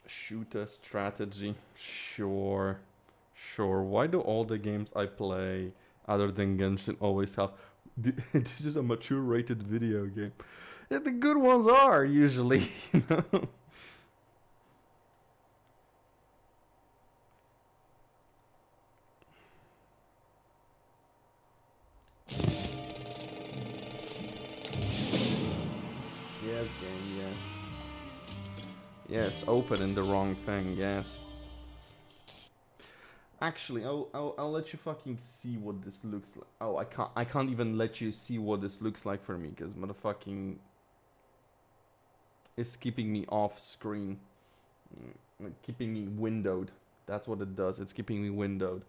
Shooter strategy. Sure. Sure. Why do all the games I play other than Genshin always have this is a mature rated video game? Yeah, the good ones are usually, you know. Yes, game, yes. Yes, opening the wrong thing, yes. Actually, I'll let you fucking see what this looks like. Oh, I can't even let you see what this looks like for me, because motherfucking is keeping me off screen. Keeping me windowed. That's what it does, it's keeping me windowed.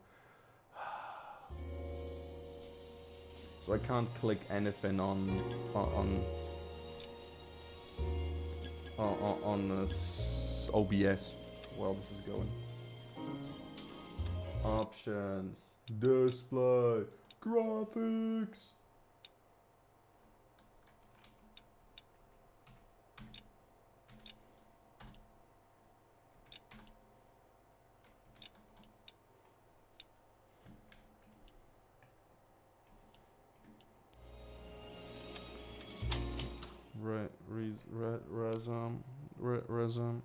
So I can't click anything on OBS while this is going. Options, display, graphics. Resume.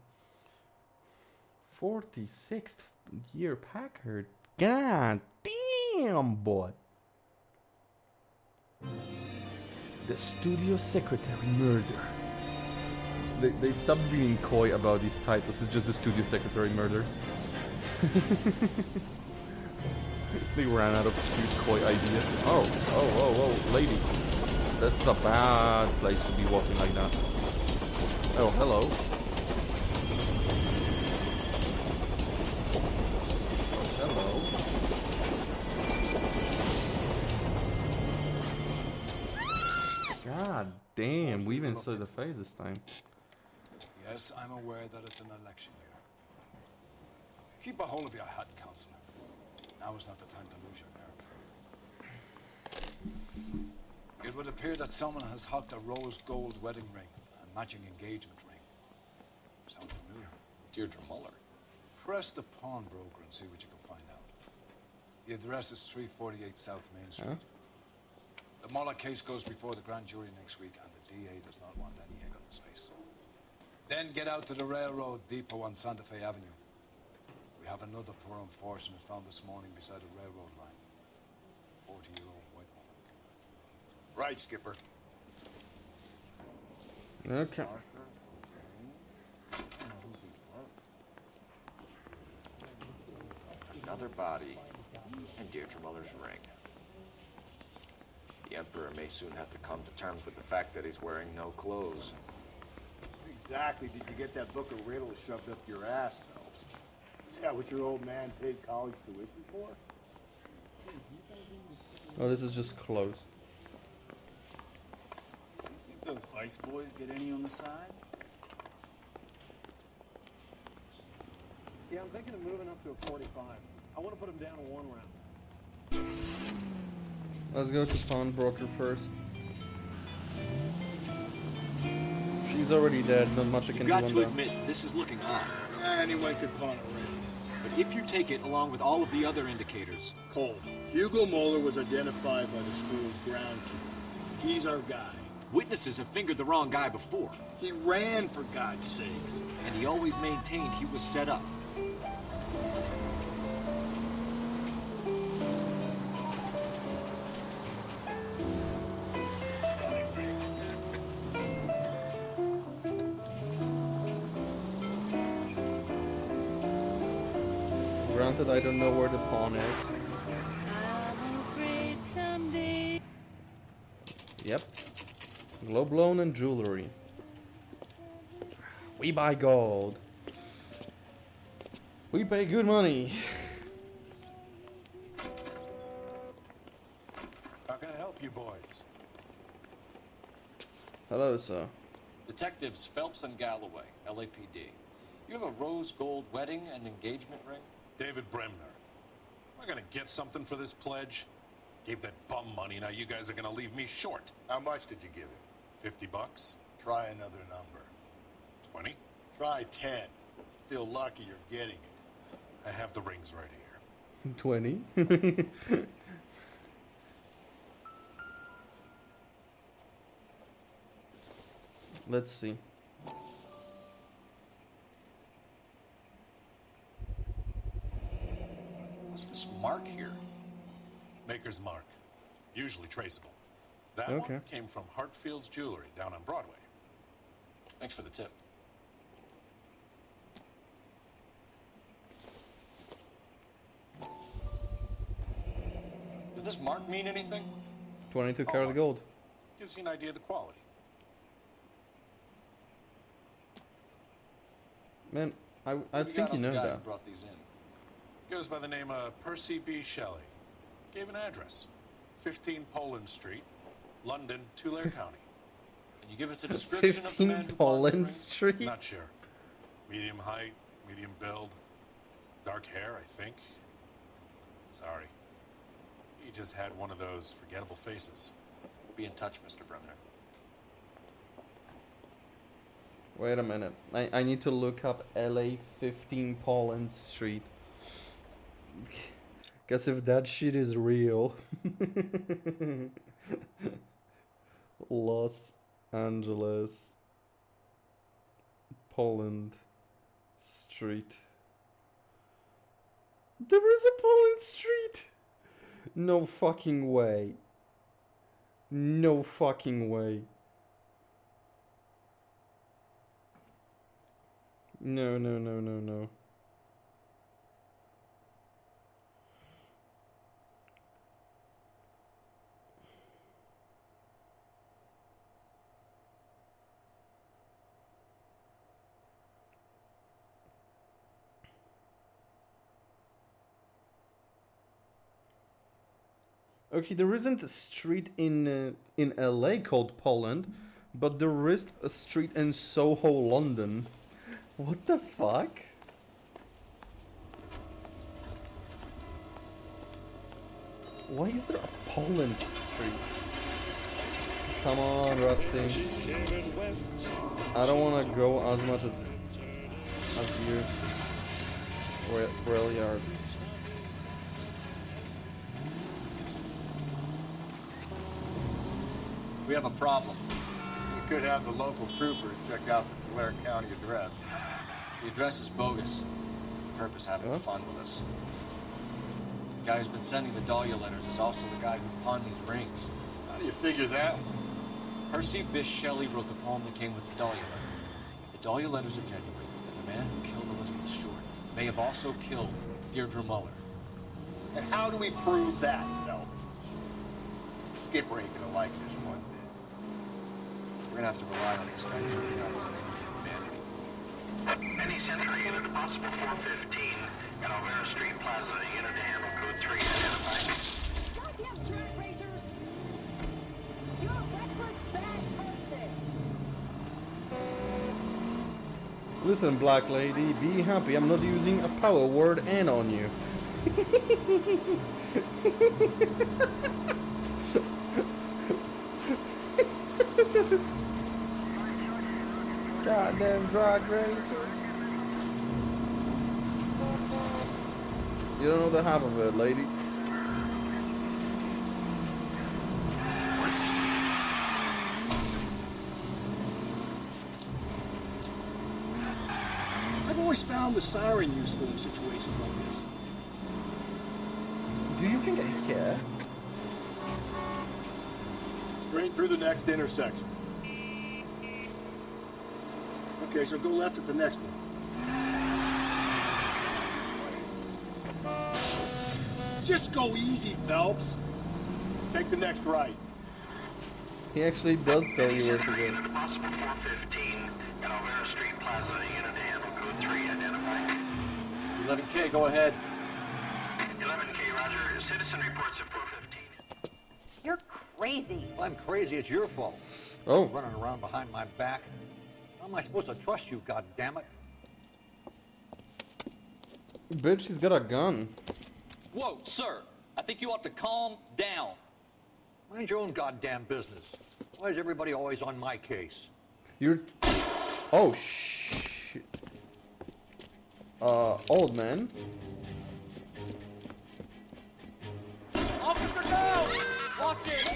46th year Packard. God damn, boy. The studio secretary murder. They stopped being coy about these titles. It's just the studio secretary murder. They ran out of cute coy ideas. Oh, lady. That's a bad place to be walking like that. Oh, hello. Hello. God damn, we even saw the face this time. Yes, I'm aware that it's an election year. Keep a hold of your hat, Counselor. Now is not the time to lose your nerve. It would appear that someone has hocked a rose gold wedding ring and matching engagement ring. Sound familiar? Deirdre Muller. Press the pawnbroker and see what you can find out. The address is 348 South Main Street. Huh? The Muller case goes before the grand jury next week, and the DA does not want any egg on his face. Then get out to the railroad depot on Santa Fe Avenue. We have another poor unfortunate found this morning beside a railroad line. 40-year-old white woman. Right, Skipper. Okay. Another body and Deirdre Muller's ring. The Emperor may soon have to come to terms with the fact that he's wearing no clothes. Exactly did you get that book of riddles shoved up your ass, Phelps? Is that what your old man paid college tuition for? Oh, this is just closed. You think those Vice boys get any on the side? Yeah, I'm thinking of moving up to a 45. I want to put him down in one round. Let's go to pawnbroker first. She's already dead, not much I can You've do got on to that. admit, this is looking odd. Anyone could pawn a ring. But if you take it along with all of the other indicators... Cole, Hugo Moeller was identified by the school's groundkeeper. He's our guy. Witnesses have fingered the wrong guy before. He ran, for God's sakes. And he always maintained he was set up. Granted, I don't know where the pawn is. Yep. Globe loan and jewelry. We buy gold. We pay good money. How can I help you boys? Hello, sir. Detectives Phelps and Galloway, LAPD. You have a rose gold wedding and engagement ring? David Bremner. Am I gonna get something for this pledge? Gave that bum money, now you guys are gonna leave me short. How much did you give him? $50? Try another number. 20? Try 10. Feel lucky you're getting it. I have the rings right here. 20. Let's see. What's this mark here? Maker's mark. Usually traceable. That Okay. one came from Hartfield's Jewelry down on Broadway. Thanks for the tip. Does this mark mean anything? 22 karat gold. Gives you an idea of the quality. Man, I What do think got you on the know guy who that. brought these in? Goes by the name of Percy B. Shelley. Gave an address. 15 Poland Street, London, Tulare County. Can you give us a description of the man 15 who pawned the Poland rings? Street? Not sure. Medium height, medium build, dark hair, I think. Sorry. He just had one of those forgettable faces. We'll be in touch, Mr. Bremner. Wait a minute. I need to look up LA 15 Poland Street. Guess if that shit is real. Los Angeles Poland Street. There is a Poland Street! No fucking way. No fucking way. No, no, no, no, no. Okay, there isn't a street in LA called Poland, but there is a street in Soho, London. What the fuck? Why is there a Poland street? Come on, Rusty. I don't want to go as much as you really are. We have a problem. We could have the local troopers check out the Tulare County address. The address is bogus. The purpose having Huh? fun with us. The guy who's been sending the Dahlia letters is also the guy who pawned these rings. How do you figure that? Percy Bysshe Shelley wrote the poem that came with the Dahlia letter. If the Dahlia letters are genuine, then the man who killed Elizabeth Short may have also killed Deirdre Muller. And how do we prove that, Phelps? Skipper ain't gonna like this one bit. We're gonna have to rely on this guy shooting out of humanity. Any Central unit possible 415 at Alvera Street Plaza, unit to handle code 3 identified. Goddamn drag racers! You're a reckless, bad person! Listen, black lady, be happy. I'm not using a power word "and" on you. Goddamn drag racers. You don't know the half of it, lady. I've always found the siren useful in situations like this. Do you think I care? Straight through the next intersection. Okay, so go left at the next one. Just go easy, Phelps. Take the next right. He actually does tell you where to Central go. unit possible 415 at Alvera Street Plaza, unit to handle code 3 identified. 11K, go ahead. 11K, roger. Citizen reports at 415. You're crazy. If I'm crazy, it's your fault. Oh, Running around behind my back. How am I supposed to trust you, goddammit? bitch, he's got a gun. Whoa, sir. I think you ought to calm down. Mind your own goddamn business. Why is everybody always on my case? You're... Oh, shit. old man. Officer down! Watch it!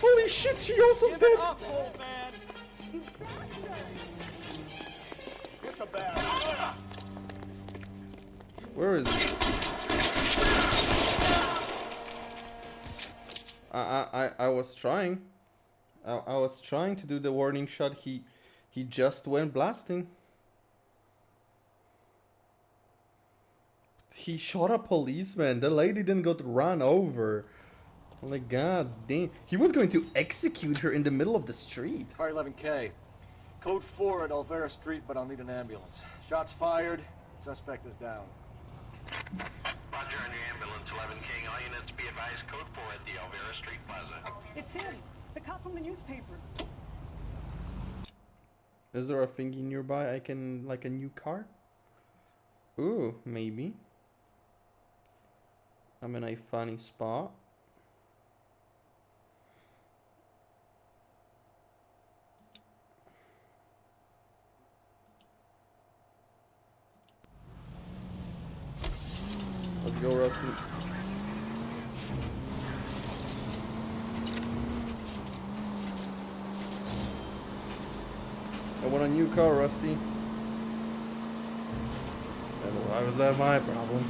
Holy shit, she also Give it dead! up, old man! Get the bag. Where is he? I was trying. I was trying to do the warning shot. He just went blasting. He shot a policeman. The lady then got run over. Like, god damn. He was going to execute her in the middle of the street. Car 11K. Code 4 at Olvera Street, but I'll need an ambulance. Shots fired. Suspect is down. Roger on your ambulance, 11 King. All units be advised, code 4 at the Alvera Street Plaza. It's him, the cop from the newspapers. Is there a thingy nearby I can, like a new car? Ooh, maybe. I'm in a funny spot. Let's go, Rusty. I want a new car, Rusty. And why was that my problem?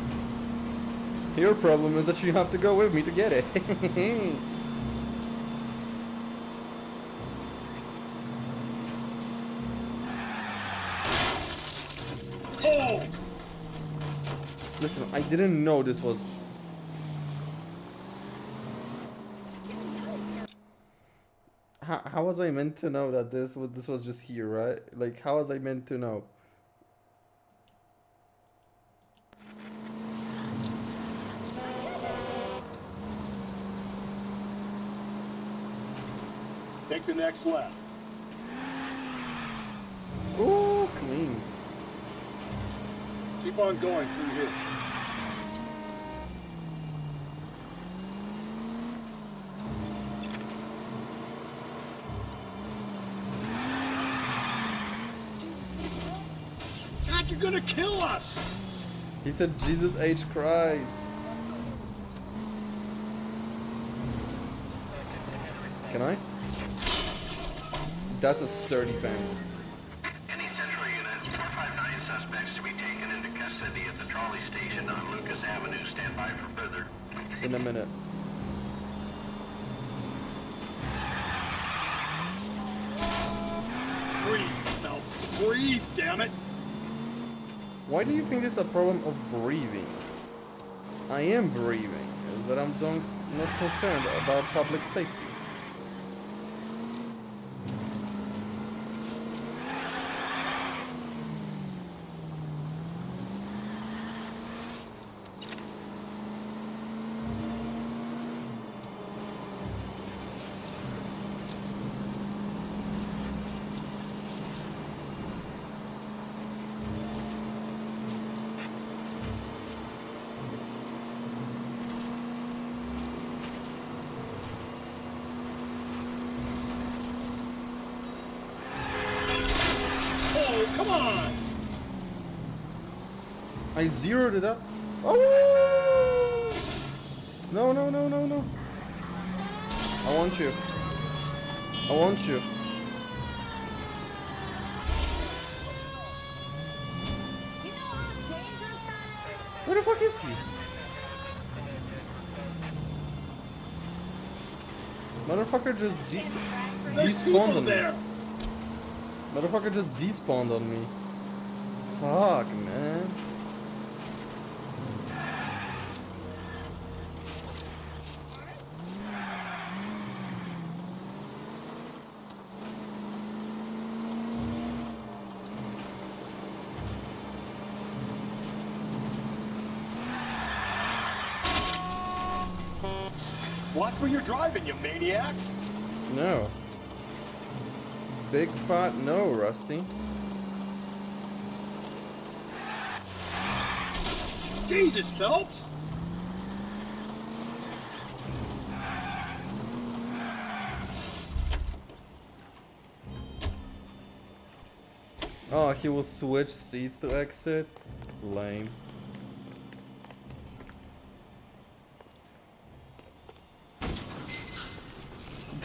Your problem is that you have to go with me to get it. Oh! Listen, I didn't know this was... How was I meant to know that this was just here, right? Like, how was I meant to know? Take the next left. Ooh, clean. Keep on going through here. God, you're gonna kill us! He said, Jesus H. Christ. Can I? That's a sturdy fence. Any central unit, 459 suspects to be taken into custody at the trolley station on Lucas Avenue. Stand by for further. In a minute. Breathe, no. Breathe, damn it! Why do you think it's a problem of breathing? I am breathing. Is that I'm not concerned about public safety. Oh, come on! I zeroed it up. Oh! No, no, no, no, no. I want you. I want you. Where the fuck is he? Motherfucker just There's despawned people on me. there! Motherfucker just despawned on me. Fuck, man. Watch where you're driving, you maniac! No. Big fat no, Rusty. Jesus, Phelps! Oh, he will switch seats to exit? Lame.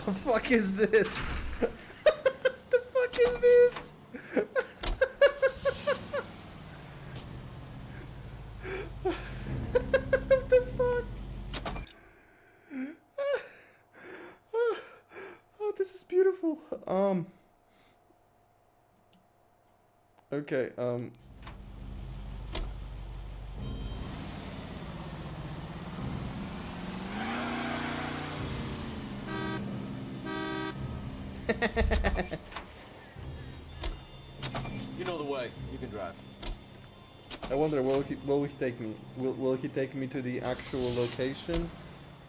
The fuck is this? The fuck is this? What the fuck? Oh, this is beautiful. Okay, You know the way. You can drive. I wonder, will he take me? Will he take me to the actual location,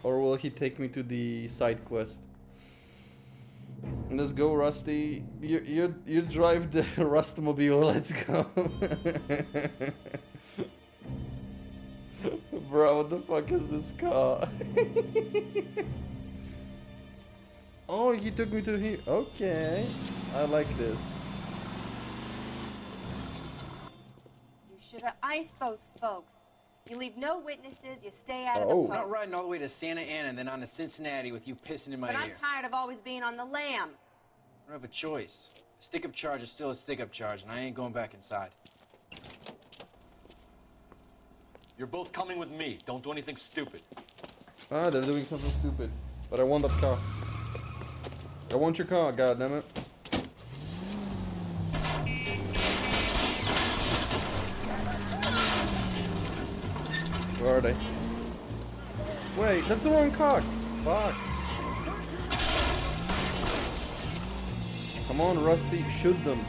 or will he take me to the side quest? Let's go, Rusty. You drive the Rustmobile. Let's go. Bro, what the fuck is this car? Oh, he took me to here. Okay, I like this. You should have iced those folks. You leave no witnesses, you stay out of Oh. the I'm not pub. riding all the way to Santa Ana and then on to Cincinnati with you pissing in my But ear. I'm tired of always being on the lam. I don't have a choice. A stick-up charge is still a stick-up charge, and I ain't going back inside. You're both coming with me. Don't do anything stupid. Ah, they're doing something stupid. But I want that car. I want your car, goddammit. Where are they? Wait, that's the wrong car. Fuck. Come on, Rusty, shoot them.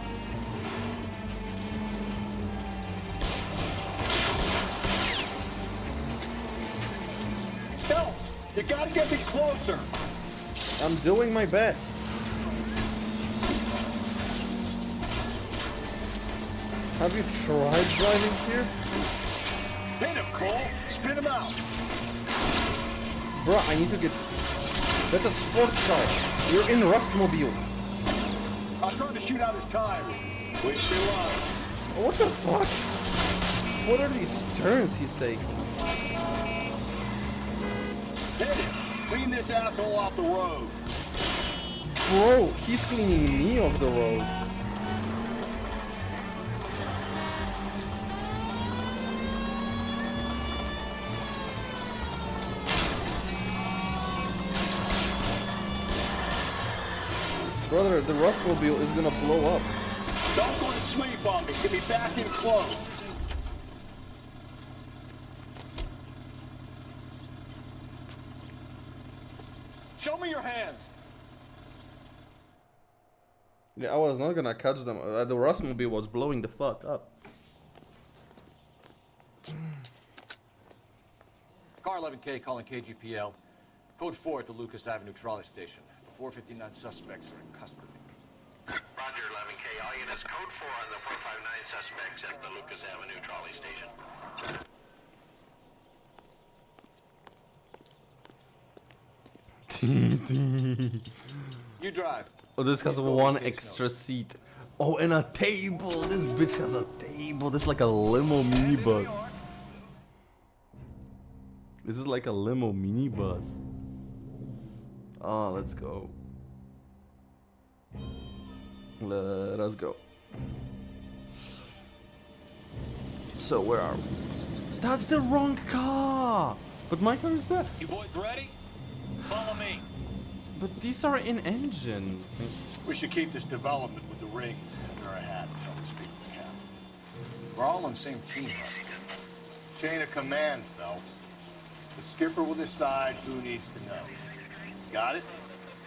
Phelps, you gotta get me closer. I'm doing my best. Have you tried driving here? Hit him, Cole. Spin him out. Bruh, I need to get... That's a sports car. You're in Rustmobile. I tried to shoot out his tire. Wish me luck. What the fuck? What are these turns he's taking? Hit him. Clean this asshole off the road. Bro, he's cleaning me off the road. Brother, the Rustmobile is gonna blow up. Don't go to sleep on me. Get me back in close. Show me your hands. Yeah, I was not gonna catch them. The Rustmobile was blowing the fuck up. Car 11K calling KGPL. Code 4 at the Lucas Avenue trolley station. 459 suspects are in custody. Roger, 11K. All units, code 4 on the 459 suspects at the Lucas Avenue trolley station. You drive. Oh, this has Please go one with case extra notes. seat. Oh, and a table. This bitch has a table. This is like a limo minibus. This is like a limo minibus. Ah, let's go. Let us go. So where are we? That's the wrong car. But my car is that. You boys ready? Follow me. But these are in engine. We should keep this development with the rings under our hat until we speak with the captain. We're all on the same team, Rusty. Chain of command, Phelps. The skipper will decide who needs to know. Got it?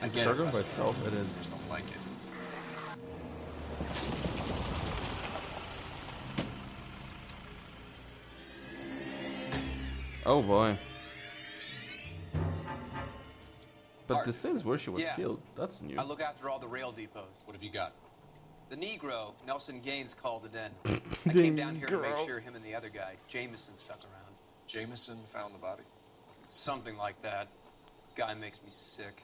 I Is get the it, cargo by Rusty. itself? It is. I just don't like it. Oh boy. But Art. this is where she was Yeah. killed. That's new. I look after all the rail depots. What have you got? The Negro, Nelson Gaines, called it in. I The came down here to make Negro. sure him and the other guy, Jameson, stuck around. Jameson found the body. Something like that. Guy makes me sick.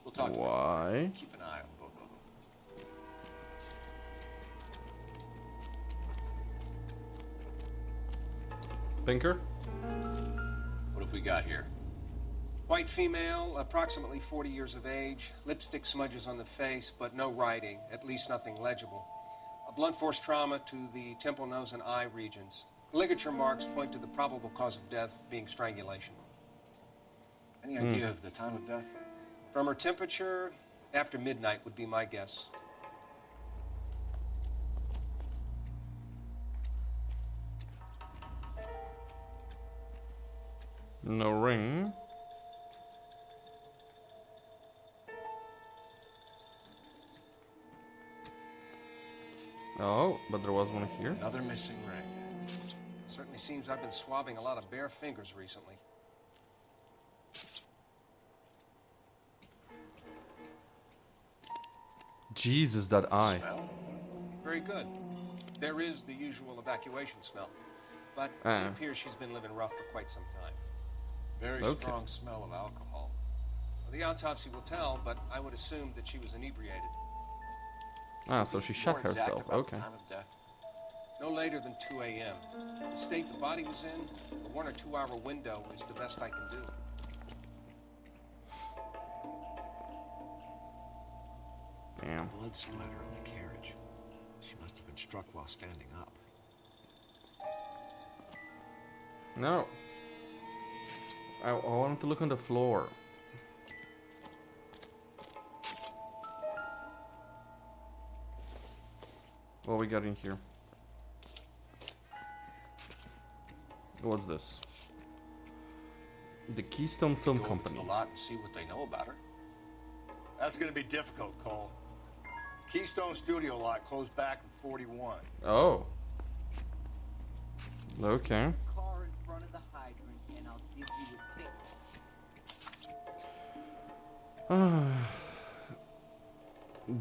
We'll talk to Why? him. Keep an eye on both of them. Pinker? What have we got here? White female, approximately 40 years of age. Lipstick smudges on the face, but no writing, at least nothing legible. A blunt force trauma to the temple, nose, and eye regions. Ligature marks point to the probable cause of death being strangulation. Any idea of the time of death? From her temperature, after midnight would be my guess. No ring. Oh, but there was one here. Another missing ring. Certainly seems I've been swabbing a lot of bare fingers recently. Jesus, that eye. Smell? Very good. There is the usual evacuation smell, but it appears she's been living rough for quite some time. Very strong smell of alcohol. Well, the autopsy will tell, but I would assume that she was inebriated. Ah, so she shot More exact herself. about Okay. the time of death. No later than 2 a.m. The state the body was in, a 1 or 2 hour window is the best I can do. Damn. Blood splatter on the carriage. She must have been struck while standing up. No. I wanted to look on the floor. What we got in here? What's this? The Keystone Film Company. Go into the lot and see what they know about her. That's gonna be difficult, Cole. Keystone Studio lot closed back in 41. Oh. Okay. Car in front of the hydrant, and I'll give you a ticket.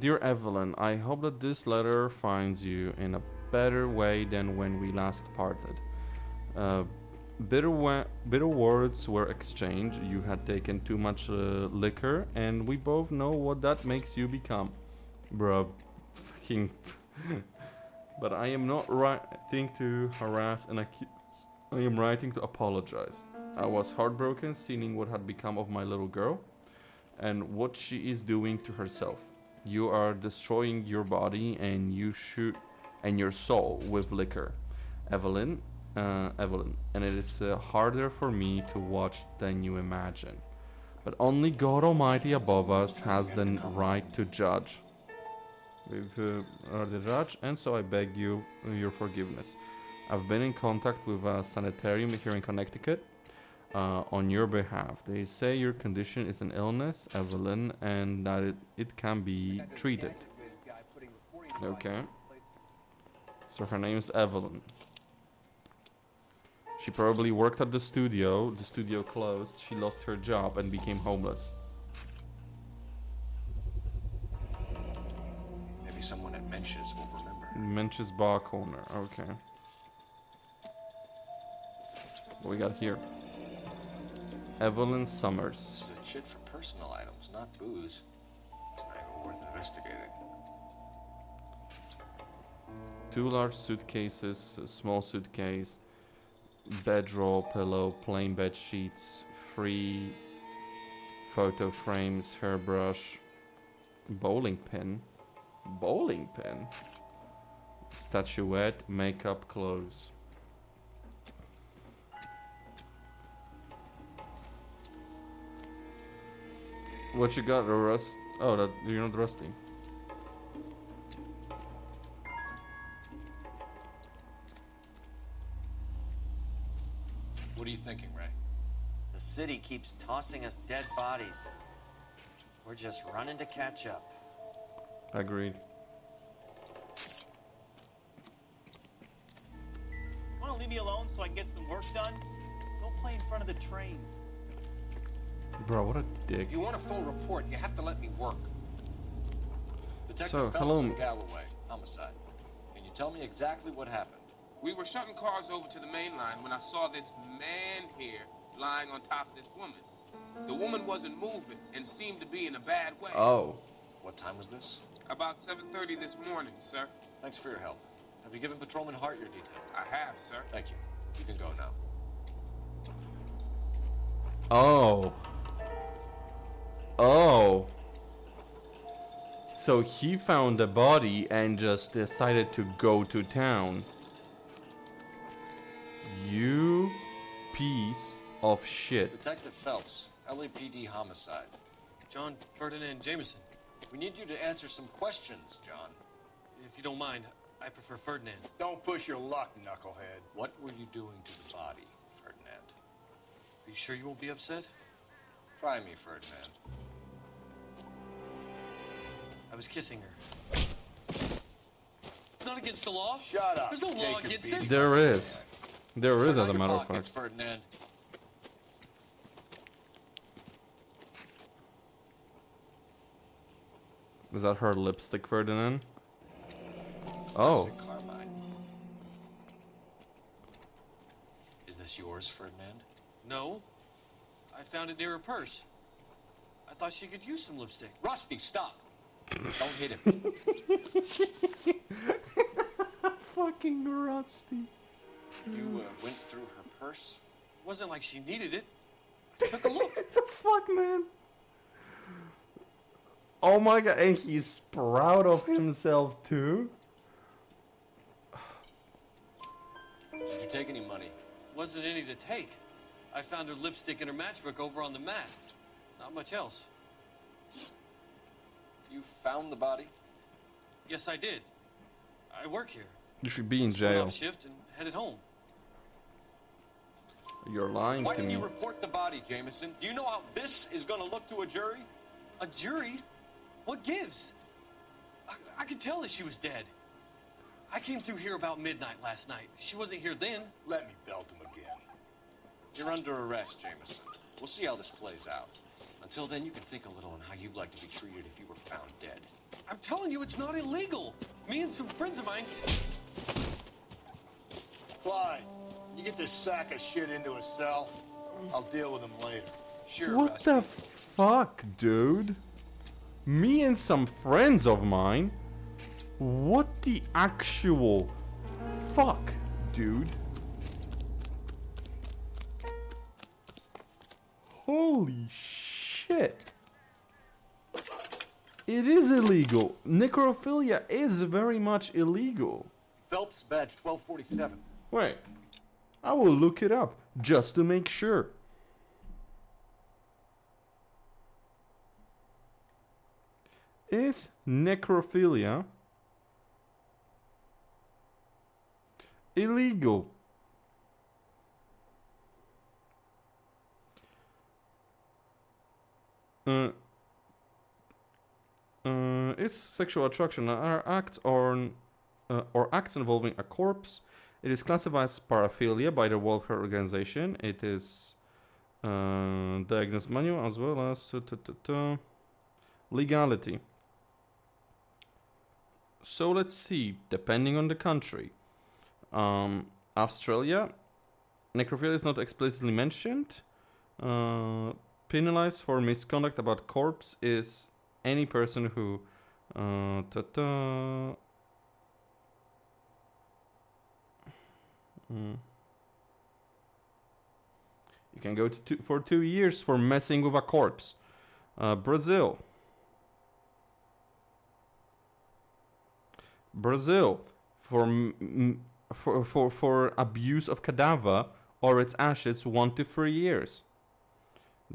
Dear Evelyn, I hope that this letter finds you in a better way than when we last parted. Bitter words were exchanged. You had taken too much liquor, and we both know what that makes you become. Bruh, fucking. But I am not writing to harass and accuse. I am writing to apologize. I was heartbroken seeing what had become of my little girl and what she is doing to herself. You are destroying your body and your soul with liquor, Evelyn. Evelyn, and it is harder for me to watch than you imagine. But only God Almighty above us has the right to judge. We are the judge, and so I beg you your forgiveness. I've been in contact with a sanitarium here in Connecticut on your behalf. They say your condition is an illness, Evelyn, and that it can be treated. Okay. So her name's Evelyn. She probably worked at the studio closed, she lost her job and became homeless. Maybe someone at Mensch's will remember. Mensch's bar corner, okay. What we got here? Evelyn Summers. This is a chit for personal items, not booze. It's an angle worth investigating. 2 large suitcases, a small suitcase, bedroll, pillow, plain bed sheets, 3 photo frames, hairbrush, bowling pin, statuette, makeup, clothes. What you got, Rust? Oh, that you're not rusty. What are you thinking, Ray? The city keeps tossing us dead bodies. We're just running to catch up. Agreed. Want to leave me alone so I can get some work done? Don't play in front of the trains. Bro, what a dick. If you want a full report, you have to let me work. Detective So, Phelps hello. in Galloway, homicide. Can you tell me exactly what happened? We were shutting cars over to the main line when I saw this man here lying on top of this woman. The woman wasn't moving and seemed to be in a bad way. Oh. What time was this? About 7:30 this morning, sir. Thanks for your help. Have you given Patrolman Hart your details? I have, sir. Thank you. You can go now. Oh. Oh. So he found the body and just decided to go to town. You piece of shit. Detective Phelps, LAPD homicide. John Ferdinand Jameson. We need you to answer some questions, John. If you don't mind, I prefer Ferdinand. Don't push your luck, knucklehead. What were you doing to the body, Ferdinand? Are you sure you won't be upset? Try me, Ferdinand. I was kissing her. It's not against the law. Shut up. There's no law against it. There is. There is, Turn as out a your matter of pockets, fact. Ferdinand. Is that her lipstick, Ferdinand? Oh. Classic Carmine. Is this yours, Ferdinand? No. I found it near her purse. I thought she could use some lipstick. Rusty, stop! Don't hit him. Fucking Rusty. You went through her purse? It wasn't like she needed it. I took a look. What the fuck, man? Oh my god, and he's proud of himself too? Did you take any money? Wasn't any to take. I found her lipstick in her matchbook over on the mat. Not much else. You found the body? Yes, I did. I work here. You should be in Just went jail. off shift and headed home. You're lying Why to didn't me. you report the body, Jameson? Do you know how this is gonna look to a jury? A jury? What gives? I could tell that she was dead. I came through here about midnight last night. She wasn't here then. Let me belt him again. You're under arrest, Jameson. We'll see how this plays out. Until then, you can think a little on how you'd like to be treated if you were found dead. I'm telling you, it's not illegal. Me and some friends of mine... Clyde, you get this sack of shit into a cell. I'll deal with him later. Sure, What Rusty. the fuck, dude? Me and some friends of mine? What the actual fuck, dude? Holy shit. It is illegal. Necrophilia is very much illegal. Phelps, badge 1247. Wait. I will look it up just to make sure. Is necrophilia illegal? Is sexual attraction are acts or acts involving a corpse? It is classified as paraphilia by the World Health Organization. It is diagnosed manual as well as legality. So let's see, depending on the country. Australia, necrophilia is not explicitly mentioned. Penalized for misconduct about corpse is any person who you can go to for 2 years for messing with a corpse. Brazil, for abuse of cadaver or its ashes, 1 to 3 years.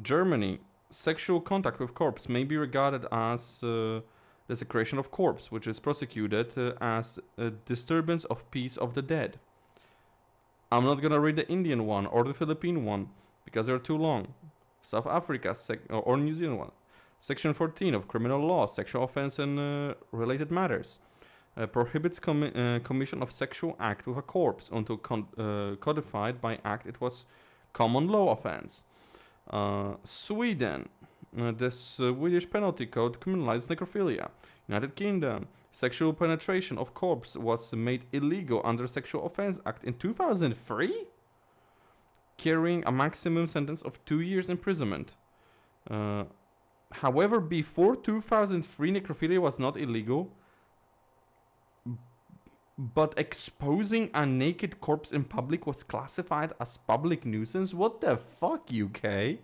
Germany, sexual contact with corpse may be regarded as desecration of corpse, which is prosecuted as a disturbance of peace of the dead. I'm not gonna read the Indian one or the Philippine one because they're too long. South Africa or New Zealand one. Section 14 of criminal law, sexual offense and related matters. Prohibits commission of sexual act with a corpse until codified by act it was common law offense. Sweden, the Swedish penalty code criminalizes necrophilia. United Kingdom, sexual penetration of corpse was made illegal under Sexual Offense Act in 2003, carrying a maximum sentence of 2 years imprisonment. However, before 2003, necrophilia was not illegal, but exposing a naked corpse in public was classified as public nuisance. What the fuck, UK?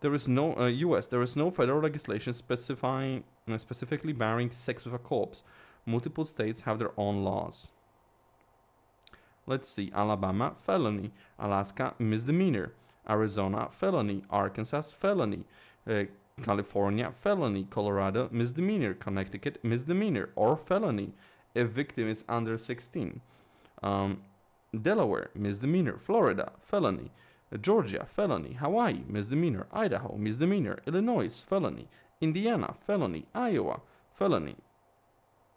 There is no U.S. There is no federal legislation specifying specifically barring sex with a corpse. Multiple states have their own laws. Let's see. Alabama, felony. Alaska, misdemeanor. Arizona, felony. Arkansas, felony. California, felony. Colorado, misdemeanor. Connecticut, misdemeanor or felony if victim is under 16. Delaware, misdemeanor. Florida, felony. Georgia, felony. Hawaii, misdemeanor. Idaho, misdemeanor. Illinois, felony. Indiana, felony. Iowa, felony.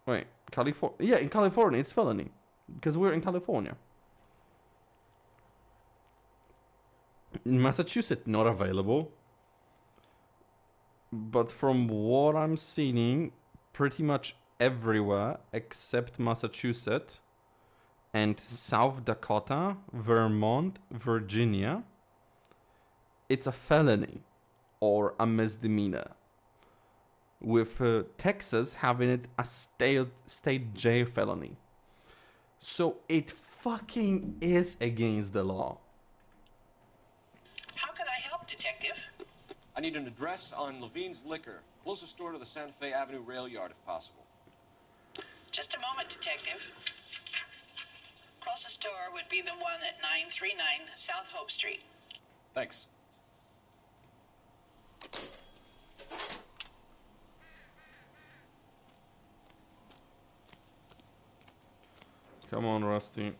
Wait, California. Yeah, in California it's felony because we're in California. In Massachusetts, not available. But from what I'm seeing, pretty much everywhere except Massachusetts and South Dakota, Vermont, Virginia, it's a felony or a misdemeanor. With Texas having it a state jail felony. So it fucking is against the law. How can I help, Detective? I need an address on Levine's Liquor. Closest store to the Santa Fe Avenue rail yard, if possible. Just a moment, Detective. Closest store would be the one at 939 South Hope Street. Thanks. Come on, Rusty.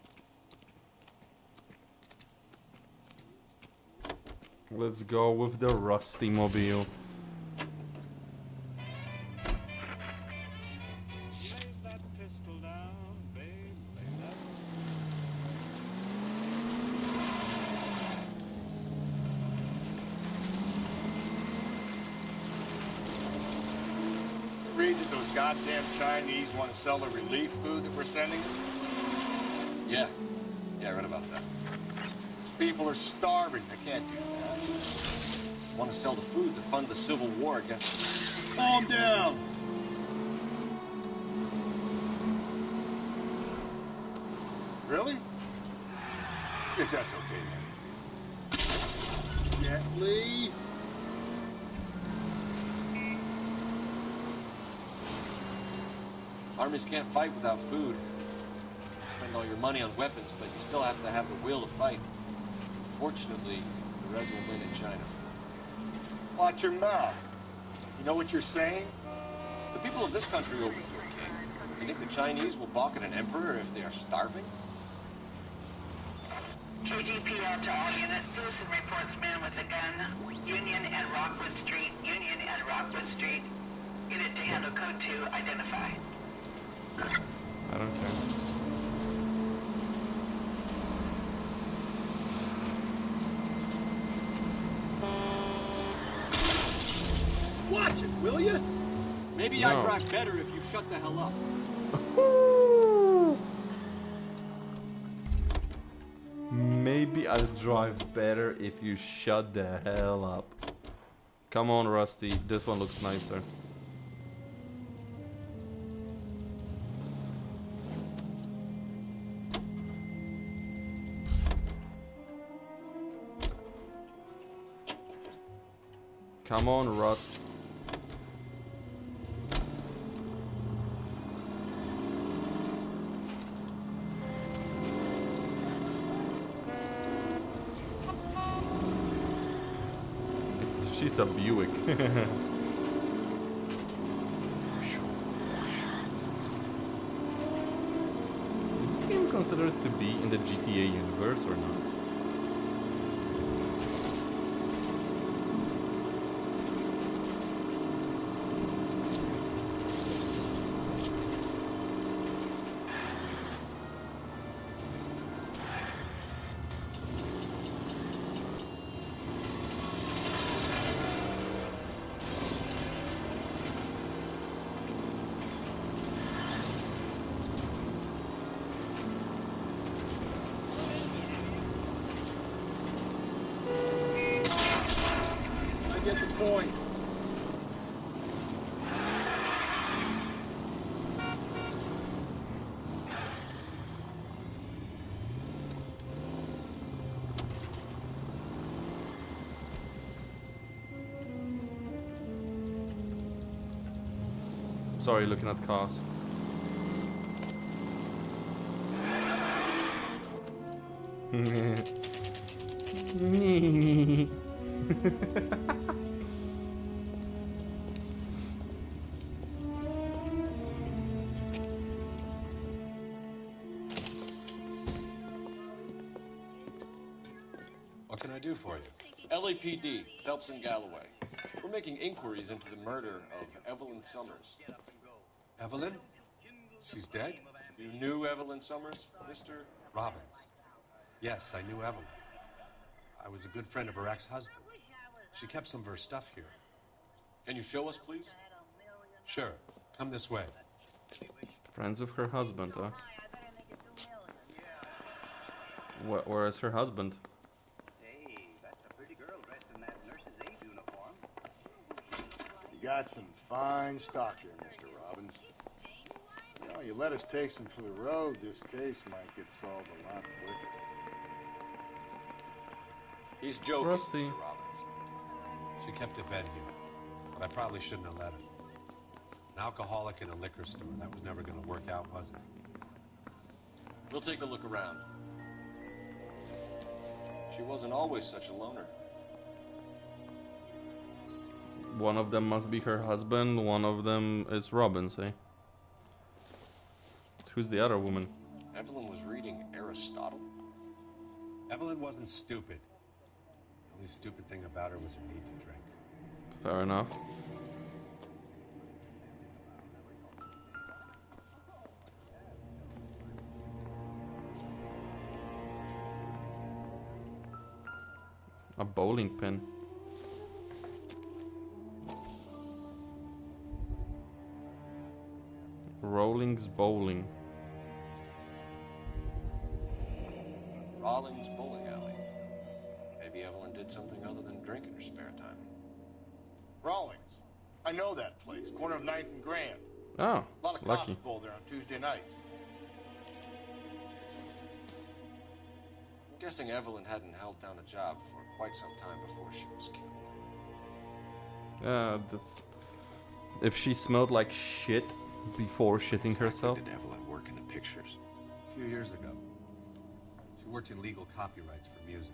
Let's go with the Rusty Mobile. Read that those goddamn Chinese want to sell the relief food that we're sending them? Yeah. Yeah, I read about that. People are starving. They can't do that. Want to sell the food to fund the civil war against... Calm down. Really? Guess that's okay then. Gently. Armies can't fight without food. You spend all your money on weapons, but you still have to have the will to fight. Fortunately, the Reds will win in China. Watch your mouth. You know what you're saying? The people of this country will be your king. You think the Chinese will balk at an emperor if they are starving? KGPL to all units. Citizen reports man with a gun. Union and Rockwood Street. Union and Rockwood Street. Unit to handle code 2. Identify. I don't care. Watch it, will you? Maybe No. I drive better if you shut the hell up. Maybe I'll drive better if you shut the hell up. Come on, Rusty. This one looks nicer. Come on, Rust. She's a Buick. Is this game considered to be in the GTA universe or not? I get the point. Sorry, looking at cars. What can I do for you? LAPD, Phelps and Galloway. We're making inquiries into the murder of Evelyn Summers. Evelyn? She's dead? You knew Evelyn Summers, Mr. Robbins. Yes, I knew Evelyn. I was a good friend of her ex-husband. She kept some of her stuff here. Can you show us, please? Sure. Come this way. Friends of her husband, huh? Where is her husband? You got some fine stock here, Mr. Robbins. You know, you let us take some for the road, this case might get solved a lot quicker. He's joking, Rusty. Mr. Robbins. She kept a bed here, but I probably shouldn't have let her. An alcoholic in a liquor store. That was never going to work out, was it? We'll take a look around. She wasn't always such a loner. One of them must be her husband, one of them is Robbins, eh? Who's the other woman? Evelyn was reading Aristotle. Evelyn wasn't stupid. The only stupid thing about her was her need to drink. Fair enough. A bowling pin. Rolling's Bowling. Rawlings Bowling Alley. Maybe Evelyn did something other than drink in her spare time. Rawlings. I know that place. Corner of 9th and Grand. Oh, A lot of lucky. cops bowl there on Tuesday nights. I'm guessing Evelyn hadn't held down a job for quite some time before she was killed. Yeah, that's... If she smelled like shit before shitting herself. Did Evelyn work in the pictures? A few years ago. She worked in legal copyrights for music.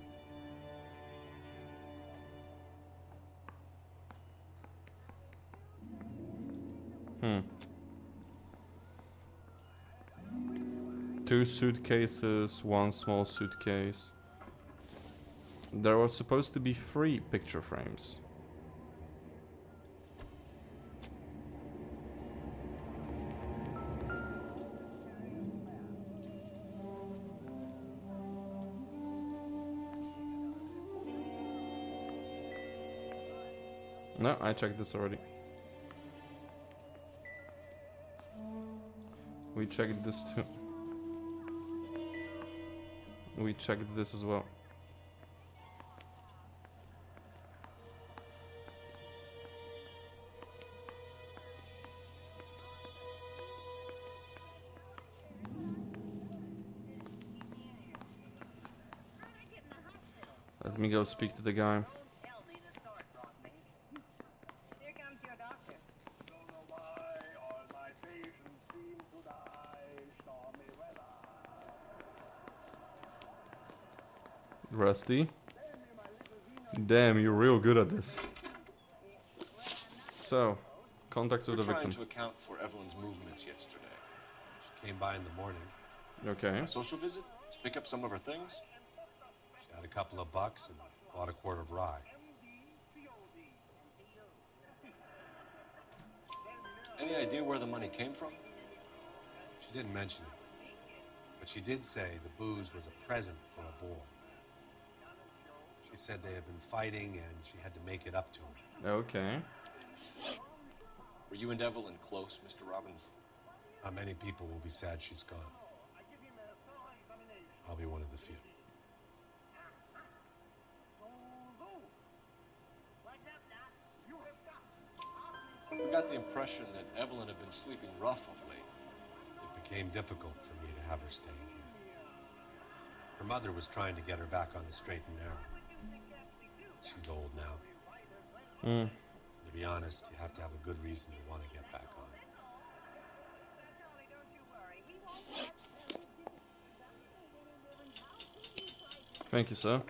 Two suitcases, one small suitcase. There was supposed to be 3 picture frames. No, I checked this already. We checked this too. We checked this as well. Let me go speak to the guy. Rusty. Damn, you're real good at this. So, contact with the We're trying victim. to account for Evelyn's movements yesterday. She came by in the morning. Okay. A social visit to pick up some of her things? She had a couple of bucks and bought a quart of rye. Any idea where the money came from? She didn't mention it, but she did say the booze was a present for a boy. She said they had been fighting and she had to make it up to him. Okay. Were you and Evelyn close, Mr. Robbins? Not many people will be sad she's gone. I'll be one of the few. We got the impression that Evelyn had been sleeping rough of late. It became difficult for me to have her staying here. Her mother was trying to get her back on the straight and narrow. She's old now. To be honest, you have to have a good reason to want to get back on. Thank you, sir.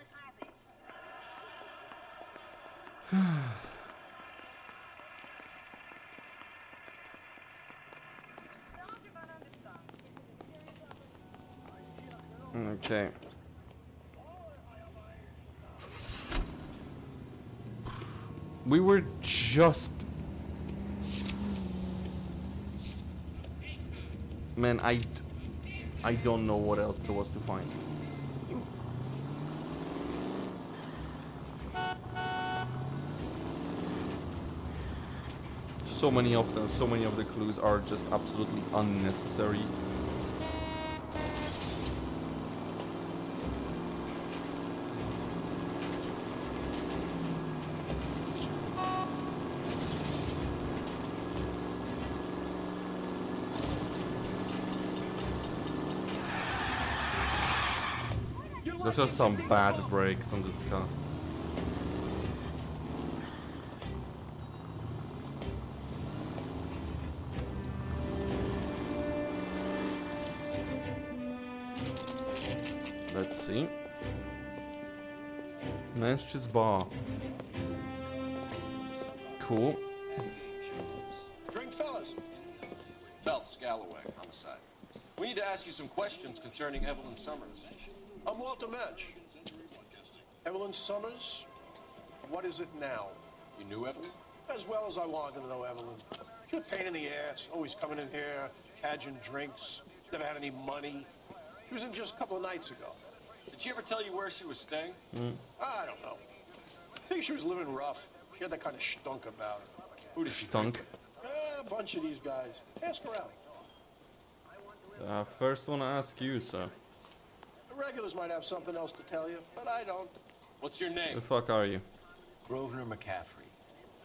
Okay. We were just... Man, I don't know what else there was to find. So many of them, so many of the clues are just absolutely unnecessary. There's just some bad brakes on this car. Let's see. Nice cheese bar. Cool. Drink, fellas. Phelps, Galloway, homicide. We need to ask you some questions concerning Evelyn Summers. I'm Walter Mensch. Evelyn Summers? What is it now? You knew Evelyn? As well as I wanted to know Evelyn. She's a pain in the ass, always coming in here, cadging drinks, never had any money. She was in just a couple of nights ago. Did she ever tell you where she was staying? I don't know. I think she was living rough. She had that kind of stunk about her. Who did she Stunk? A bunch of these guys. Ask around. First one I ask you, sir. The regulars might have something else to tell you, but I don't. What's your name? The fuck are you? Grosvenor McCaffrey.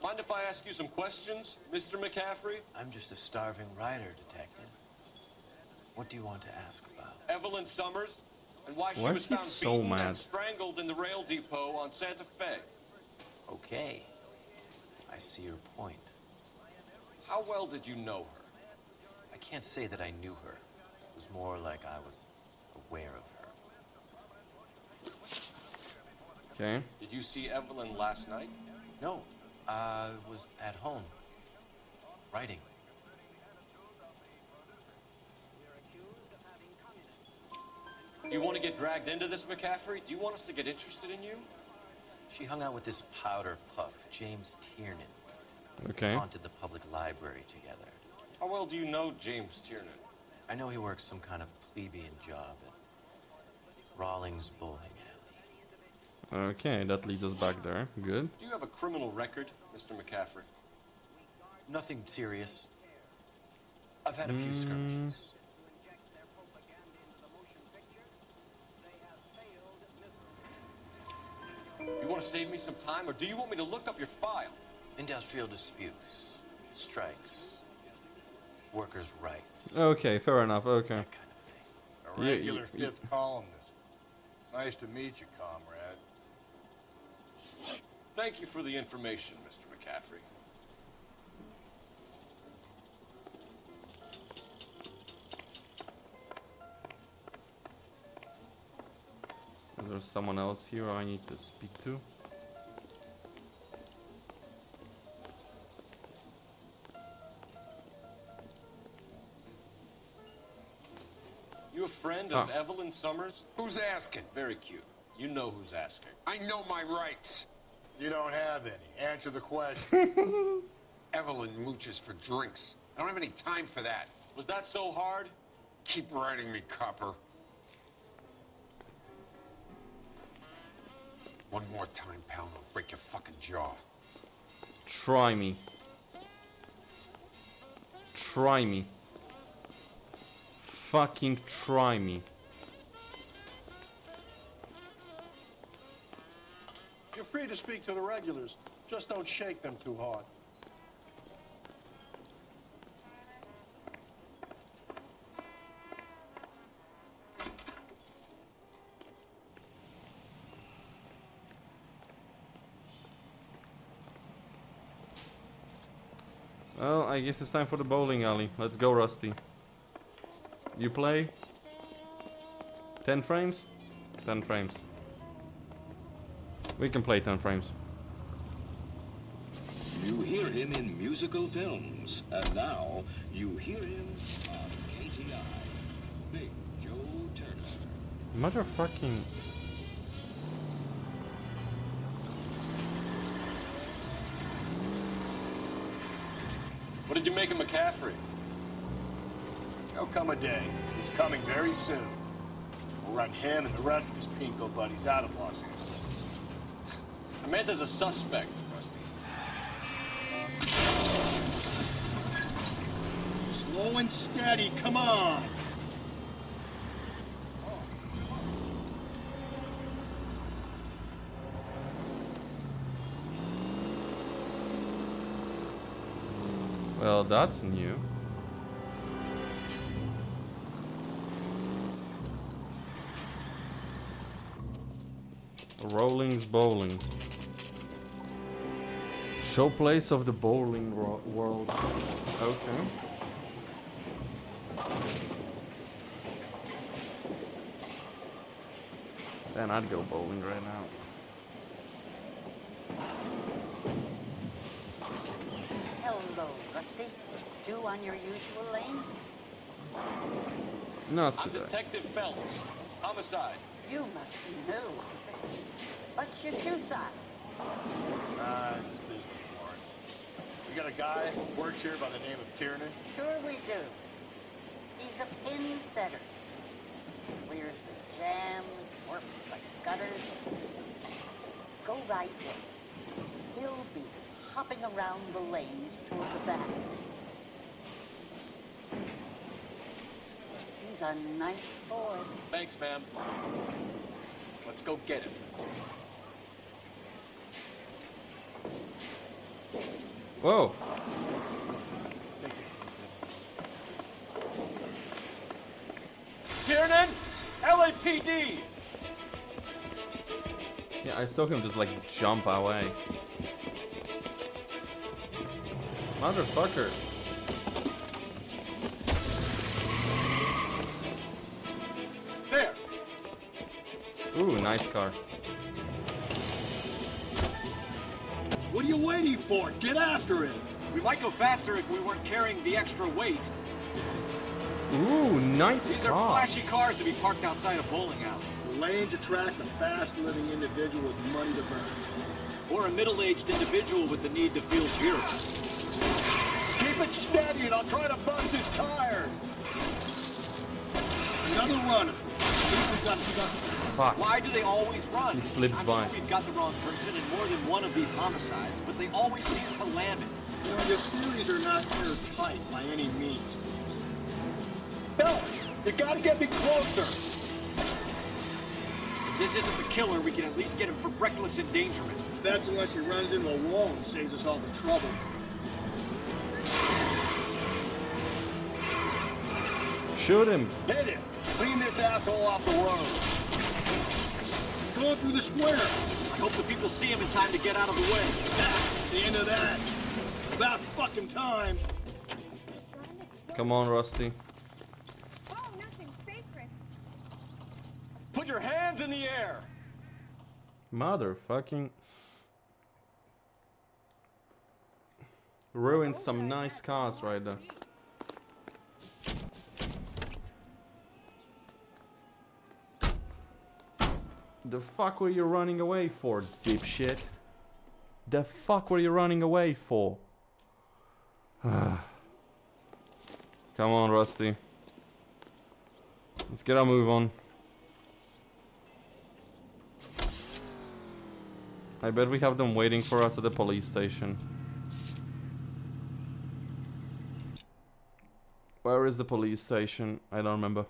Mind if I ask you some questions, Mr. McCaffrey? I'm just a starving writer, detective. What do you want to ask about? Evelyn Summers, and why she Why was is he found so beaten mad? and strangled in the rail depot on Santa Fe. Okay. I see your point. How well did you know her? I can't say that I knew her. It was more like I was aware of her. Okay. Did you see Evelyn last night? No, I was at home, writing. Do you want to get dragged into this, McCaffrey? Do you want us to get interested in you? She hung out with this powder puff, James Tiernan. Okay. Haunted the public library together. How well do you know James Tiernan? I know he works some kind of plebeian job at Rawlings Bowling Alley. Okay, that leads us back there. Good. Do you have a criminal record, Mr. McCaffrey? Nothing serious. I've had a few skirmishes. You want to save me some time, or do you want me to look up your file? Industrial disputes, strikes, workers' rights. Okay, fair enough. Okay. A regular fifth columnist. Nice to meet you, comrade. Thank you for the information, Mr. McCaffrey. Is there someone else here I need to speak to? You a friend of Ah. Evelyn Summers? Who's asking? Very cute. You know who's asking. I know my rights. You don't have any. Answer the question. Evelyn mooches for drinks. I don't have any time for that. Was that so hard? Keep writing me, copper. One more time, pal, and I'll break your fucking jaw. Try me. Try me. Fucking try me. You're free to speak to the regulars. Just don't shake them too hard. Well, I guess it's time for the bowling alley. Let's go, Rusty. You play? 10 frames? 10 frames. We can play 10 frames. You hear him in musical films, and now you hear him on KTI. Big Joe Turner. Motherfucking... What did you make of McCaffrey? There'll come a day. He's coming very soon. We'll run him and the rest of his pinko buddies out of Los Angeles. Amanda's a suspect, Rusty. Slow and steady, come on! Well, that's new. Rolling's bowling. Showplace of the bowling world. Okay. Then I'd go bowling right now. Hello, Rusty. Two on your usual lane? Not I'm today. Detective Phelps. Homicide. You must be new. What's your shoe size? This is business, Florence. We got a guy who works here by the name of Tierney. Sure we do. He's a pin setter. Clears the jams, works the gutters. Go right in. He'll be hopping around the lanes toward the back. He's a nice boy. Thanks, ma'am. Let's go get him. Whoa. Tiernan, LAPD. Yeah, I saw him just like jump away. Motherfucker. There. Ooh, nice car. What are you waiting for? Get after him! We might go faster if we weren't carrying the extra weight. Ooh, nice These car. are flashy cars to be parked outside a bowling alley. The lanes attract a fast-living individual with money to burn. Or a middle-aged individual with the need to feel cheery. Keep it steady and I'll try to bust his tires! Another runner. Fuck. Why do they always run? He slipped I'm by. sure we've got the wrong person in more than one of these homicides, but they always seem to lam it. You know, your theories are not airtight by any means. Phelps, you gotta get me closer! If this isn't the killer, we can at least get him for reckless endangerment. That's unless he runs into a wall and saves us all the trouble. Shoot him. Hit him! Clean this asshole off the road! Going through the square! I hope the people see him in time to get out of the way. The end of that. About fucking time. Come on, Rusty. Oh, nothing sacred. Put your hands in the air! Motherfucking. Ruined some nice cars right there. The fuck were you running away for, dipshit? The fuck were you running away for? Come on, Rusty. Let's get our move on. I bet we have them waiting for us at the police station. Where is the police station? I don't remember.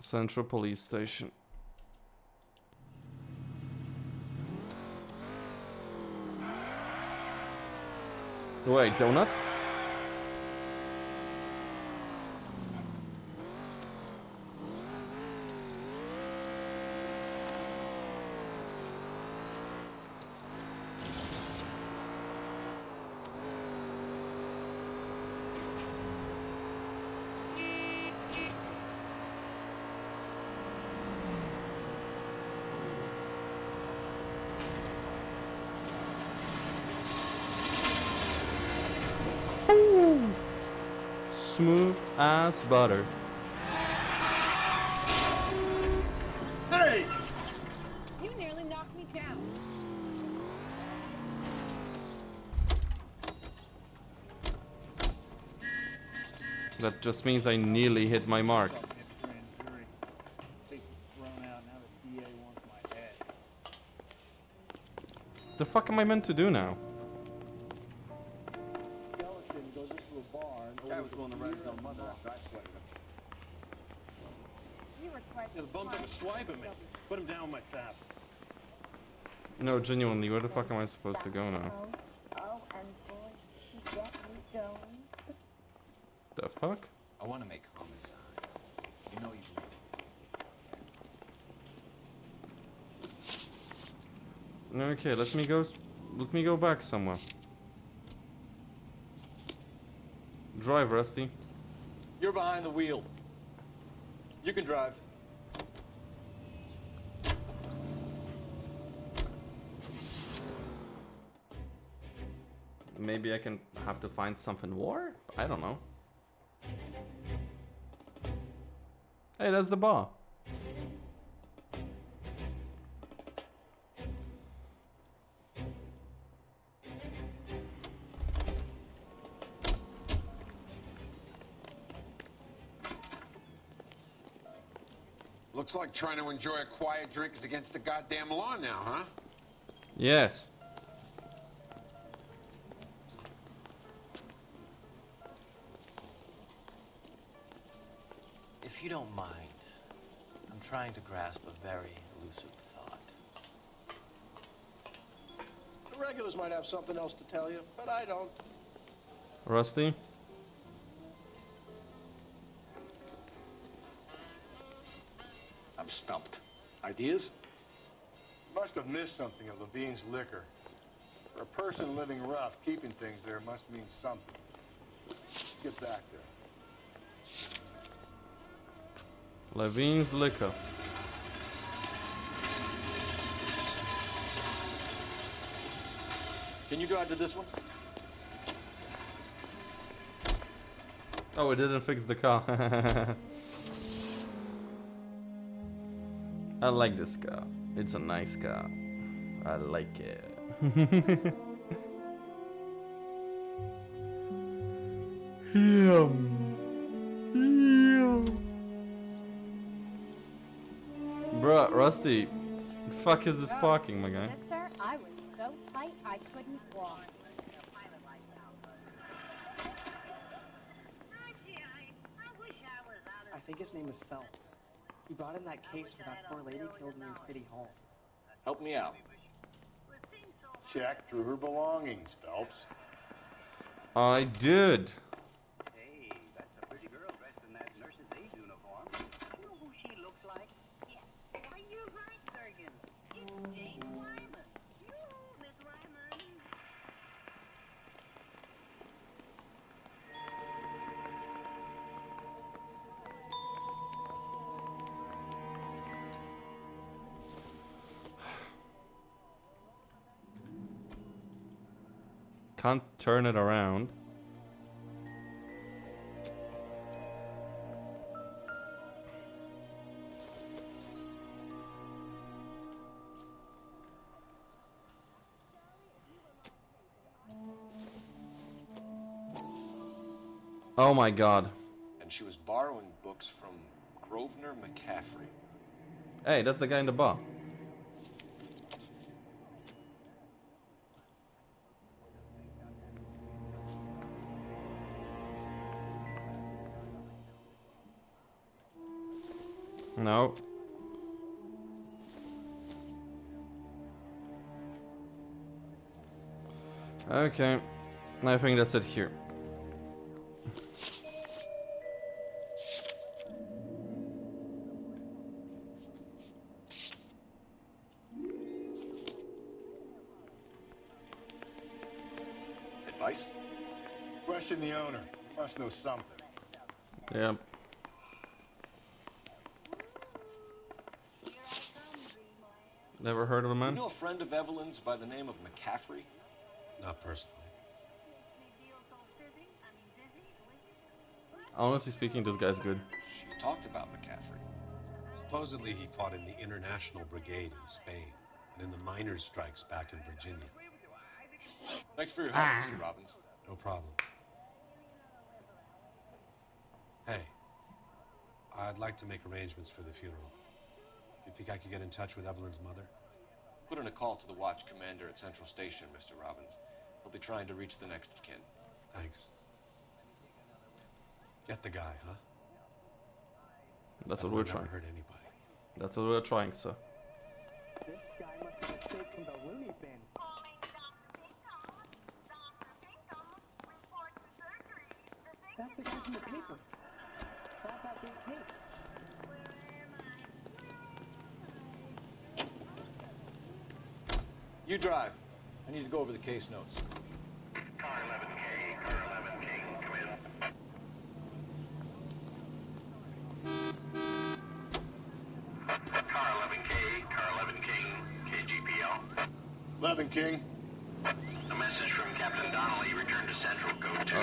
Central Police Station. Wait, donuts? smooth as butter. Hey! You nearly knocked me down. That just means I nearly hit my mark. The fuck am I meant to do now? Skeleton goes into a bar and this guy was going to run his own mother after I sweated him. You were quite Yeah, the bum took a swipe at me. Put him down with my sap. No, genuinely, where the fuck am I supposed to go now? Oh, and boy, she got me going. The fuck? I want to make homicide. You know you will. Okay, let me go back somewhere. Drive, Rusty. You're behind the wheel. You can drive. Maybe I can have to find something more? I don't know. Hey, that's the bar. Looks like trying to enjoy a quiet drink is against the goddamn law now, huh? Yes. If you don't mind, I'm trying to grasp a very elusive thought. The regulars might have something else to tell you, but I don't. Rusty? I'm stumped. Ideas? Must have missed something at Levine's liquor. For a person living rough, keeping things there must mean something. Let's get back there. Levine's liquor. Can you drive to this one? Oh, it didn't fix the car. I like this car. It's a nice car. I like it. Bruh, Rusty, the fuck is this parking, my guy? Sister, I was so tight I couldn't walk. I think his name is Phelps. He brought in that case for that poor lady killed near City Hall. Help me out. Check through her belongings, Phelps. I did. Hey, that's a pretty girl dressed in that nurse's aid uniform. You know who she looks like? Yes. Why, you're right, Bergen. It's Jane Wyman. You, Miss Wyman. Can't turn it around. Oh my god. And she was borrowing books from Grosvenor McCaffrey. Hey, that's the guy in the bar. No. Okay. I think that's it here. Advice? Question the owner. Must know something. Yep. Never heard of a man? You know a friend of Evelyn's by the name of McCaffrey? Not personally. Honestly speaking, this guy's good. She talked about McCaffrey. Supposedly he fought in the International Brigade in Spain and in the miners' strikes back in Virginia. Thanks for your help, Mr. Robbins. No problem. Hey, I'd like to make arrangements for the funeral. You think I could get in touch with Evelyn's mother? Put in a call to the watch commander at Central Station, Mr. Robbins. He'll be trying to reach the next of kin. Thanks. Get the guy, huh? That's what we're Evelyn trying. never hurt anybody. That's what we're trying, sir. This guy must have escaped from the loony bin. That's the guy from the papers. Solved that big case. You drive. I need to go over the case notes. Car 11K, Car 11 King, come in. Car 11K, Car 11 King, KGPL. 11 King. A message from Captain Donnelly, return to Central, code 2.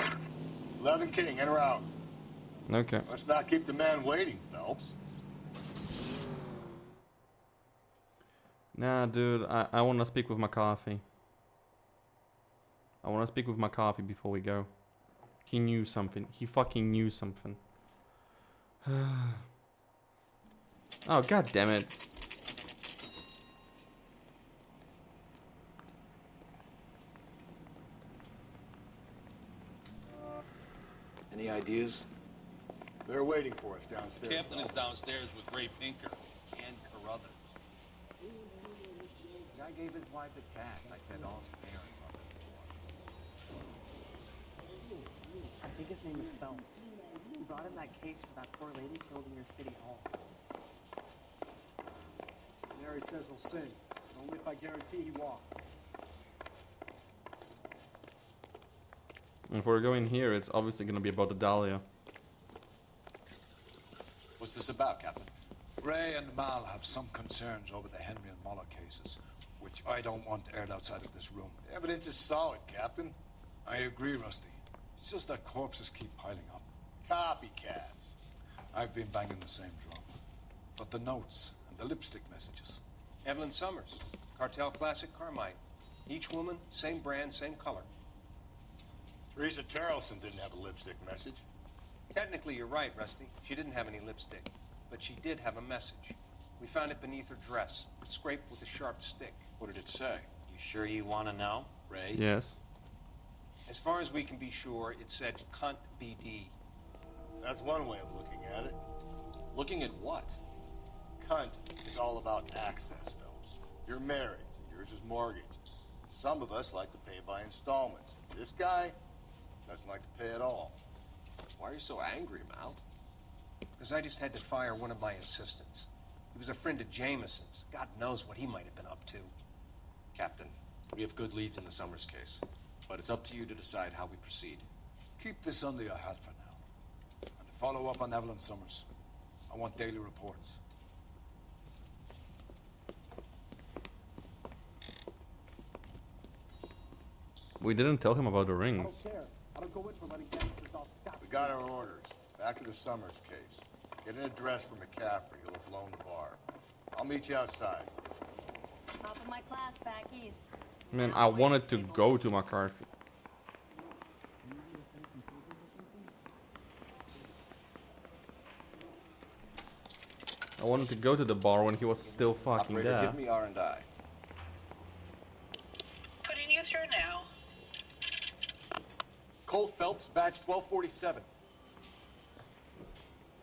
11 King, in or out? Okay. Let's not keep the man waiting, Phelps. Nah, dude, I want to speak with McCarthy. I want to speak with McCarthy before we go. He knew something. He fucking knew something. Oh, god damn it. Any ideas? They're waiting for us downstairs. Captain is downstairs with Ray Pinker and Carruthers. Guy gave his wife a tack. I said all's fair in love and war. I think his name is Phelps. He brought in that case for that poor lady killed near City Hall. Mary says he'll sing. Only if I guarantee he won't. If we're going here, it's obviously going to be about the Dahlia. What's this about, Captain? Ray and Mal have some concerns over the Henry and Muller cases, which I don't want aired outside of this room. The evidence is solid, Captain. I agree, Rusty. It's just that corpses keep piling up. Copycats. I've been banging the same drum. But the notes and the lipstick messages. Evelyn Summers, Cartel Classic Carmine. Each woman, same brand, same color. Teresa Terrelson didn't have a lipstick message. Technically, you're right, Rusty. She didn't have any lipstick. But she did have a message. We found it beneath her dress, scraped with a sharp stick. What did it say? You sure you want to know? Ray? Yes. As far as we can be sure, it said cunt BD. That's one way of looking at it. Looking at what? Cunt is all about access, Phelps. You're married, so yours is mortgaged. Some of us like to pay by installments. This guy doesn't like to pay at all. Why are you so angry, Mal? Because I just had to fire one of my assistants. He was a friend of Jameson's. God knows what he might have been up to. Captain, we have good leads in the Summers case, but it's up to you to decide how we proceed. Keep this under your hat for now. And follow up on Evelyn Summers. I want daily reports. We didn't tell him about the rings. I don't care. I don't go in for letting gangsters off scot. We got our orders. Back to the Summers case. Get an address for McCaffrey. He'll have blown the bar. I'll meet you outside. Top of my class back east. Man, I wanted to go to McCarthy. I wanted to go to the bar when he was still fucking Operator, there. give me R&I. Putting you through now. Cole Phelps, badge 1247.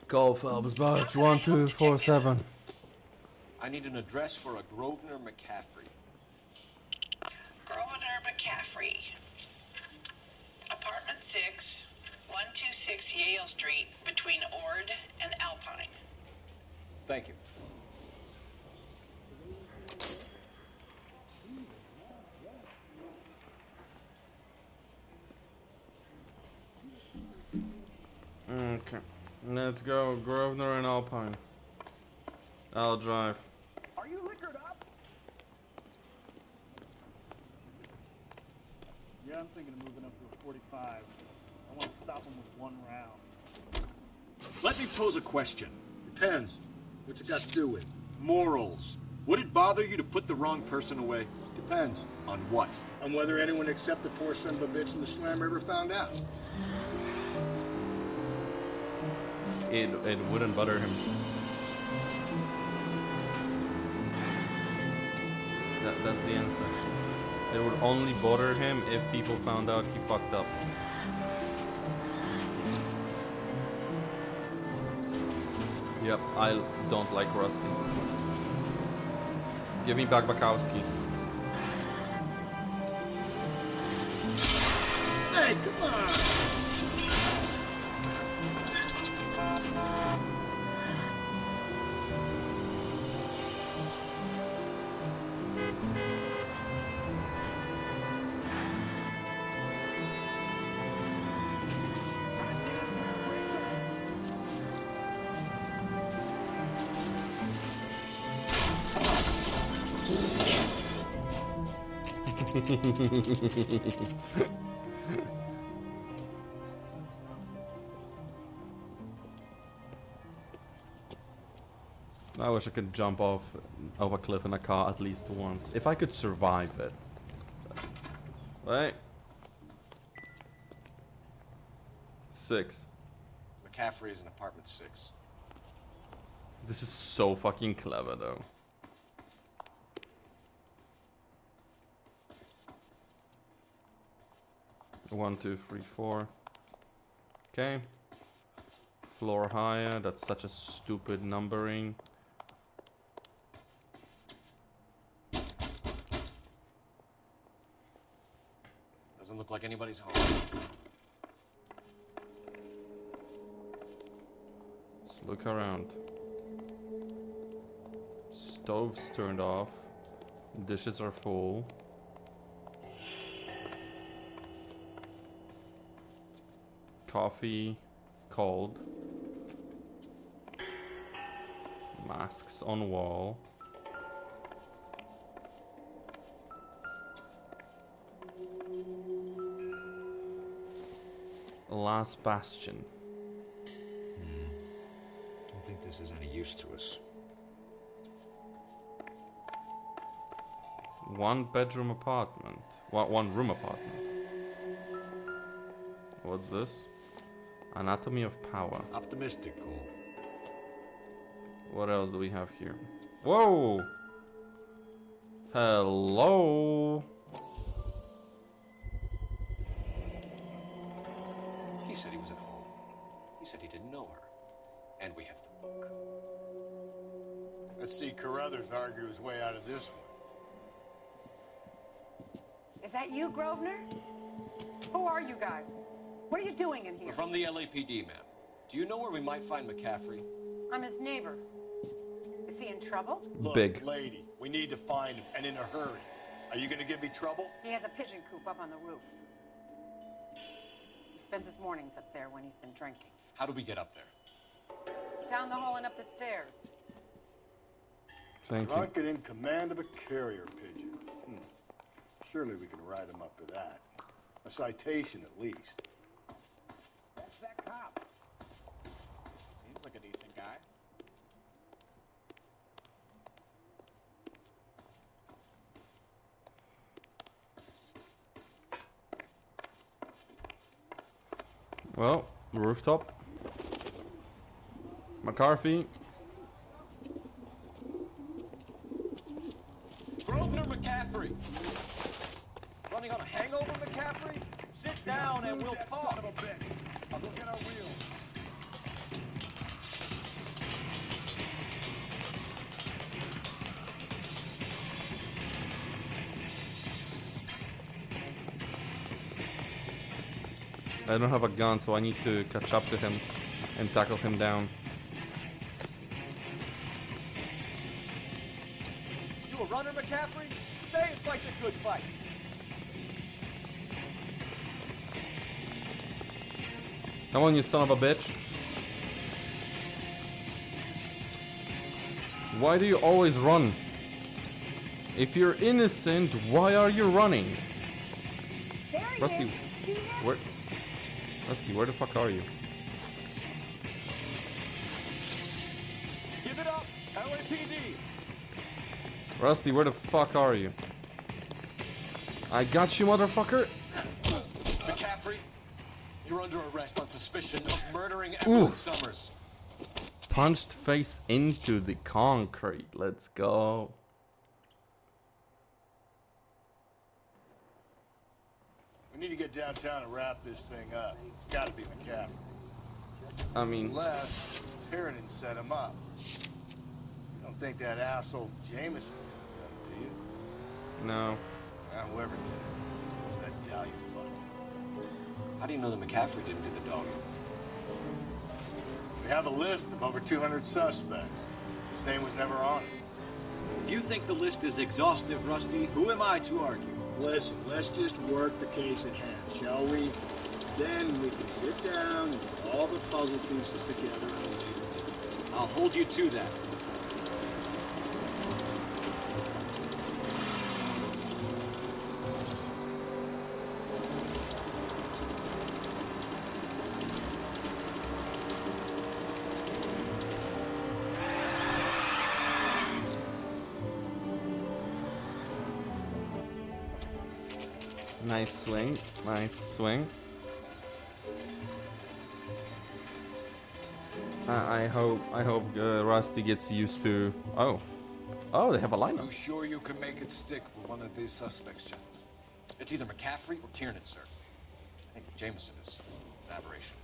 Call Phelps, badge 1247. I need an address for a Grosvenor McCaffrey. Grosvenor McCaffrey. Apartment 6, 126 Yale Street, between Ord and Alpine. Thank you. Okay, let's go. Grosvenor and Alpine. I'll drive. Are you liquored up? Yeah, I'm thinking of moving up to a 45. I want to stop him with one round. Let me pose a question. Depends. What's it got to do with? Morals. Would it bother you to put the wrong person away? Depends. On what? On whether anyone except the poor son of a bitch in the slammer ever found out. It wouldn't bother him. That's the answer. It would only bother him if people found out he fucked up. Yep, I don't like Rusty. Give me back Bakowski. Hey, come on! I wish I could jump off a cliff in a car at least once. If I could survive it. Right? 6. McCaffrey is in apartment 6. This is so fucking clever though. One, 2, 3, 4. Okay. Floor higher. That's such a stupid numbering. Doesn't look like anybody's home. Let's look around. Stove's turned off. Dishes are full. Coffee cold. Masks on wall. Last bastion. Don't think this is any use to us. 1 bedroom apartment. 1 room apartment. What's this? Anatomy of power. Optimistic goal. What else do we have here? Whoa! Hello! He said he was at home. He said he didn't know her. And we have the book. Let's see Carruthers argue his way out of this one. Is that you, Grosvenor? Who are you guys? What are you doing in here? We're from the LAPD, ma'am. Do you know where we might find McCaffrey? I'm his neighbor. Is he in trouble? Look, Big. lady, we need to find him, and in a hurry. Are you gonna give me trouble? He has a pigeon coop up on the roof. He spends his mornings up there when he's been drinking. How do we get up there? Down the hall and up the stairs. Thank you. Drunk and in command of a carrier pigeon. Surely we can write him up for that. A citation at least. That's that cop. Seems like a decent guy. Well, rooftop. McCarthy. Grosvenor McCaffrey! Running on a hangover, McCaffrey? Sit down and we'll talk. I'll go get our wheels. I don't have a gun, so I need to catch up to him and tackle him down. You a runner, McCaffrey? Say it like a good fight. Come on, you son of a bitch. Why do you always run? If you're innocent, why are you running? Rusty, where the fuck are you? Give it up, LAPD. Rusty, where the fuck are you? I got you, motherfucker. McCaffrey, you're under arrest on suspicion of murdering Evelyn Summers. Punched face into the concrete. Let's go. We need to get downtown and wrap this thing up. It's got to be McCaffrey. I mean, Unless Tiernan set him up. You don't think that asshole Jameson did it, do you? no. Whoever did it, was that gal you fucked. How do you know that McCaffrey didn't do the dog? We have a list of over 200 suspects. His name was never on it. If you think the list is exhaustive, Rusty, who am I to argue? Listen, let's just work the case at hand, shall we? Then we can sit down and put all the puzzle pieces together at a later date. I'll hold you to that. Nice swing. Nice swing. I hope Rusty gets used to. Oh, they have a lineup. You sure you can make it stick with one of these suspects, gentlemen? It's either McCaffrey or Tiernan, sir. I think Jameson is an aberration.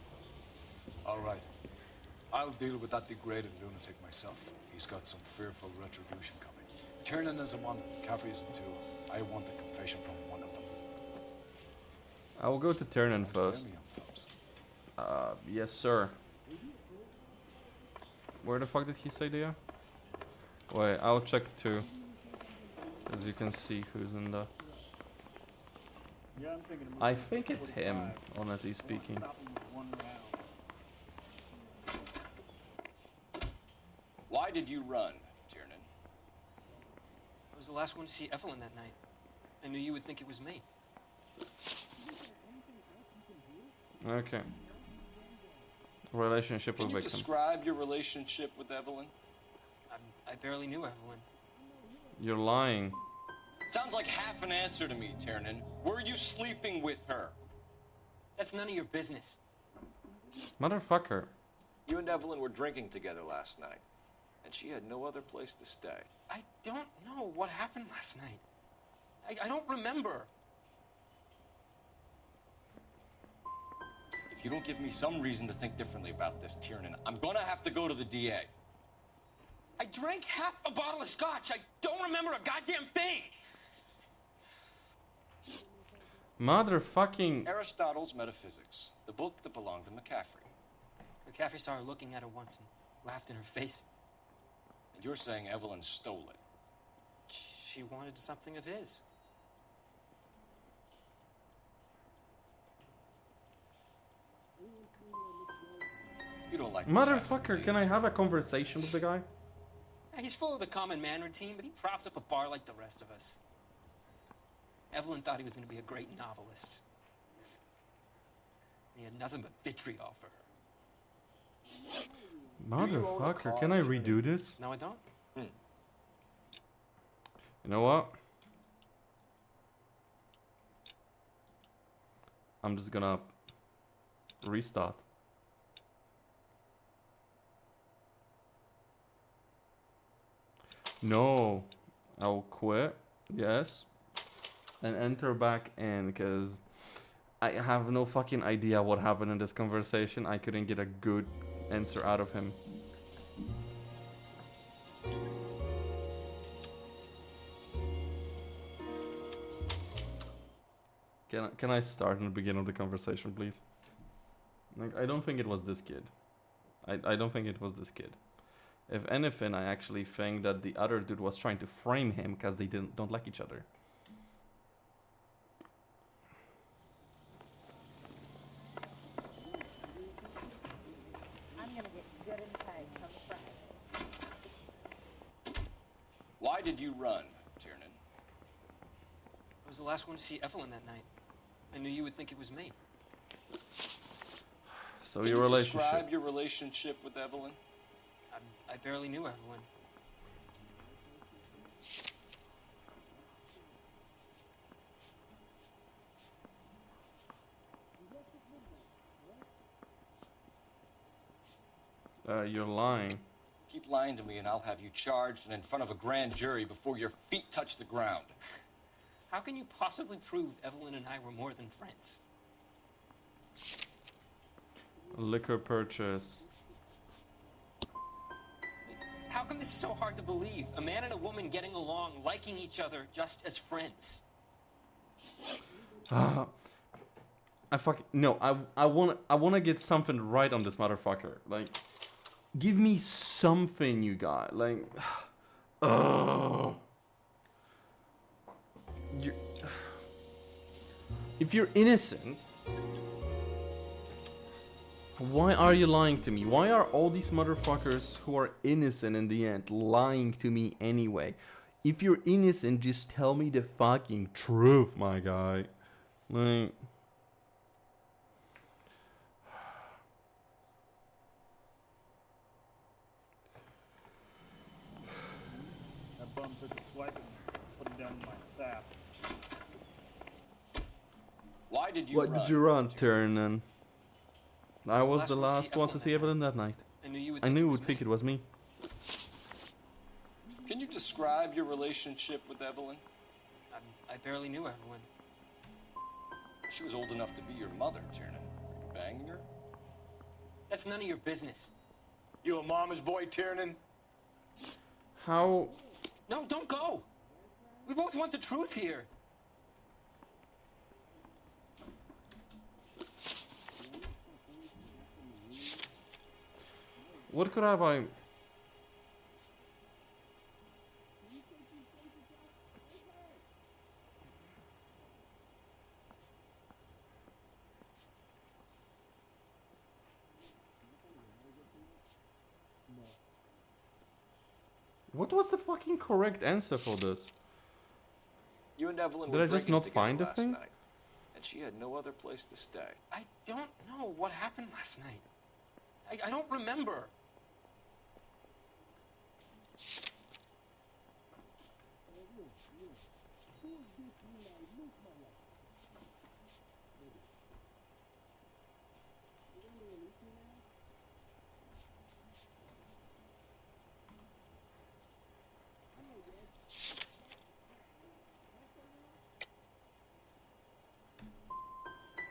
All right. I'll deal with that degraded lunatic myself. He's got some fearful retribution coming. Tiernan isn't one, McCaffrey isn't two. I want a confession from one of them. I will go to Tiernan first. Yes, sir. Where the fuck did he say they are? Wait, I'll check too. As you can see who's in the... I think it's him, honestly speaking. Why did you run, Tiernan? I was the last one to see Evelyn that night. I knew you would think it was me. Okay. Relationship Can with you victim. describe your relationship with Evelyn? I barely knew Evelyn. You're lying. Sounds like half an answer to me, Tiernan. Were you sleeping with her? That's none of your business. Motherfucker. You and Evelyn were drinking together last night, and she had no other place to stay. I don't know what happened last night. I don't remember. If you don't give me some reason to think differently about this, Tiernan, I'm gonna have to go to the DA. I drank half a bottle of scotch. I don't remember a goddamn thing. Motherfucking... Aristotle's Metaphysics, the book that belonged to McCaffrey. McCaffrey saw her looking at her once and laughed in her face. And you're saying Evelyn stole it? She wanted something of his. You don't like Motherfucker, can I have a conversation with the guy? Yeah, he's full of the common man routine, but he props up a bar like the rest of us. Evelyn thought he was going to be a great novelist. He had nothing but vitriol for her. Motherfucker, can I redo this? No, I don't. You know what? I'm just gonna restart. No, I'll quit. Yes, and enter back in because I have no fucking idea what happened in this conversation. I couldn't get a good answer out of him. Can I start in the beginning of the conversation, please? Like, I don't think it was this kid. I don't think it was this kid. If anything, I actually think that the other dude was trying to frame him because they don't like each other. I'm gonna get good and tight come Friday. Why did you run, Tiernan? I was the last one to see Evelyn that night. I knew you would think it was me. So Can your you relationship. describe your relationship with Evelyn? I I barely knew Evelyn. You're lying. Keep lying to me and I'll have you charged and in front of a grand jury before your feet touch the ground. How can you possibly prove Evelyn and I were more than friends? Liquor purchase. How come this is so hard to believe? A man and a woman getting along, liking each other just as friends. I fucking no. I wanna get something right on this motherfucker. Like, give me something, you guys. Like, if you're innocent, why are you lying to me? Why are all these motherfuckers who are innocent in the end lying to me anyway? If you're innocent, just tell me the fucking truth, my guy. Like, That bum took a swipe and put him down in my sap. Why did you why run? did you run, Tiernan? I was the last one to see Evelyn that night. I knew you would think it was me. Can you describe your relationship with Evelyn? I barely knew Evelyn. She was old enough to be your mother, Tiernan. Banging her? That's none of your business. You a mama's boy, Tiernan? How? No, don't go! We both want the truth here. What could have I? What was the fucking correct answer for this? You and Evelyn Did were I just drinking not together find the last thing? night, and she had no other place to stay. I don't know what happened last night. I don't remember.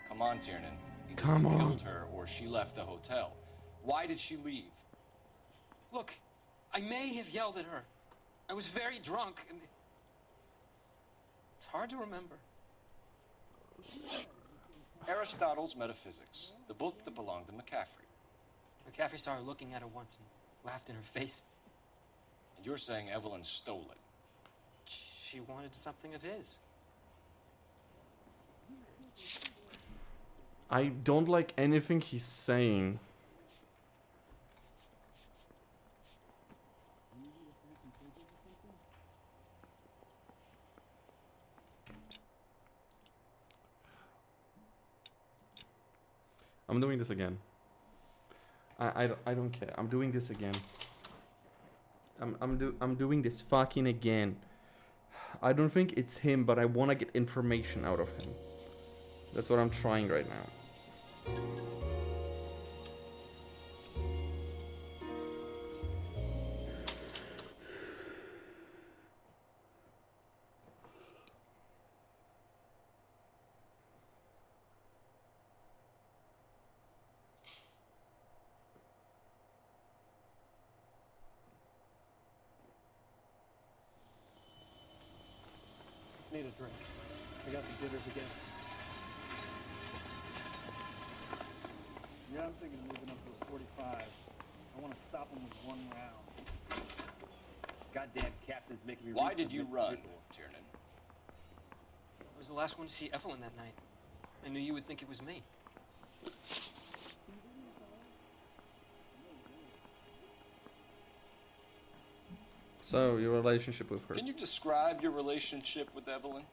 Come on, Tiernan. Either Come you on. killed her or she left the hotel. Why did she leave? Look, I may have yelled at her. I was very drunk. And it's hard to remember. Aristotle's Metaphysics, the book that belonged to McCaffrey. McCaffrey saw her looking at her once and laughed in her face. And you're saying Evelyn stole it. She wanted something of his. I don't like anything he's saying. I'm doing this again. I don't care. I'm doing this again. I'm doing this fucking again. I don't think it's him, but I want to get information out of him. That's what I'm trying right now. Need a drink. I got the jitters again. Yeah, I'm thinking of moving up to a 45. I want to stop him with one round. Goddamn captain's making me. Why did you run, Tiernan? I was the last one to see Evelyn that night. I knew you would think it was me. So, your relationship with her. Can you describe your relationship with Evelyn?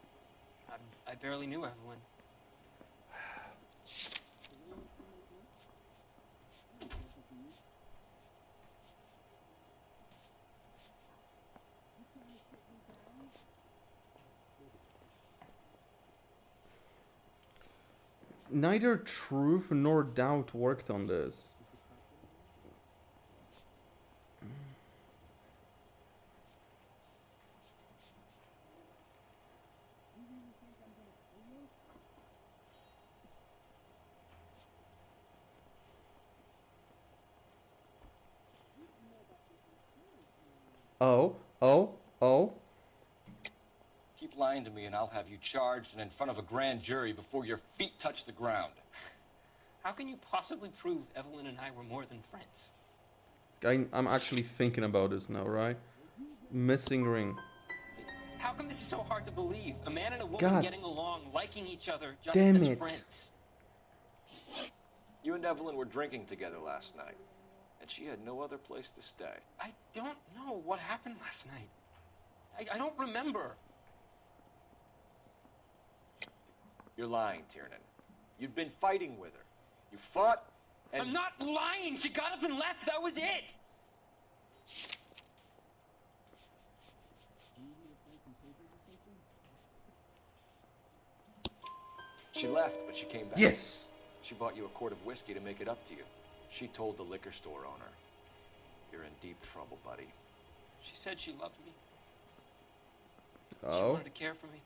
I barely knew Evelyn. neither truth nor doubt worked on this. Oh, oh, oh. Keep lying to me and I'll have you charged and in front of a grand jury before your feet touch the ground. How can you possibly prove Evelyn and I were more than friends? I'm actually thinking about this now, right? Missing ring. How come this is so hard to believe? A man and a woman God. getting along, liking each other, just Damn as it. friends. You and Evelyn were drinking together last night, and she had no other place to stay. I don't know what happened last night. I don't remember. You're lying, Tiernan. You'd been fighting with her. You fought, and... I'm not lying! She got up and left, that was it! She left, but she came back. Yes! She bought you a quart of whiskey to make it up to you. She told the liquor store owner. You're in deep trouble, buddy. She said she loved me. She Oh. wanted to care for me.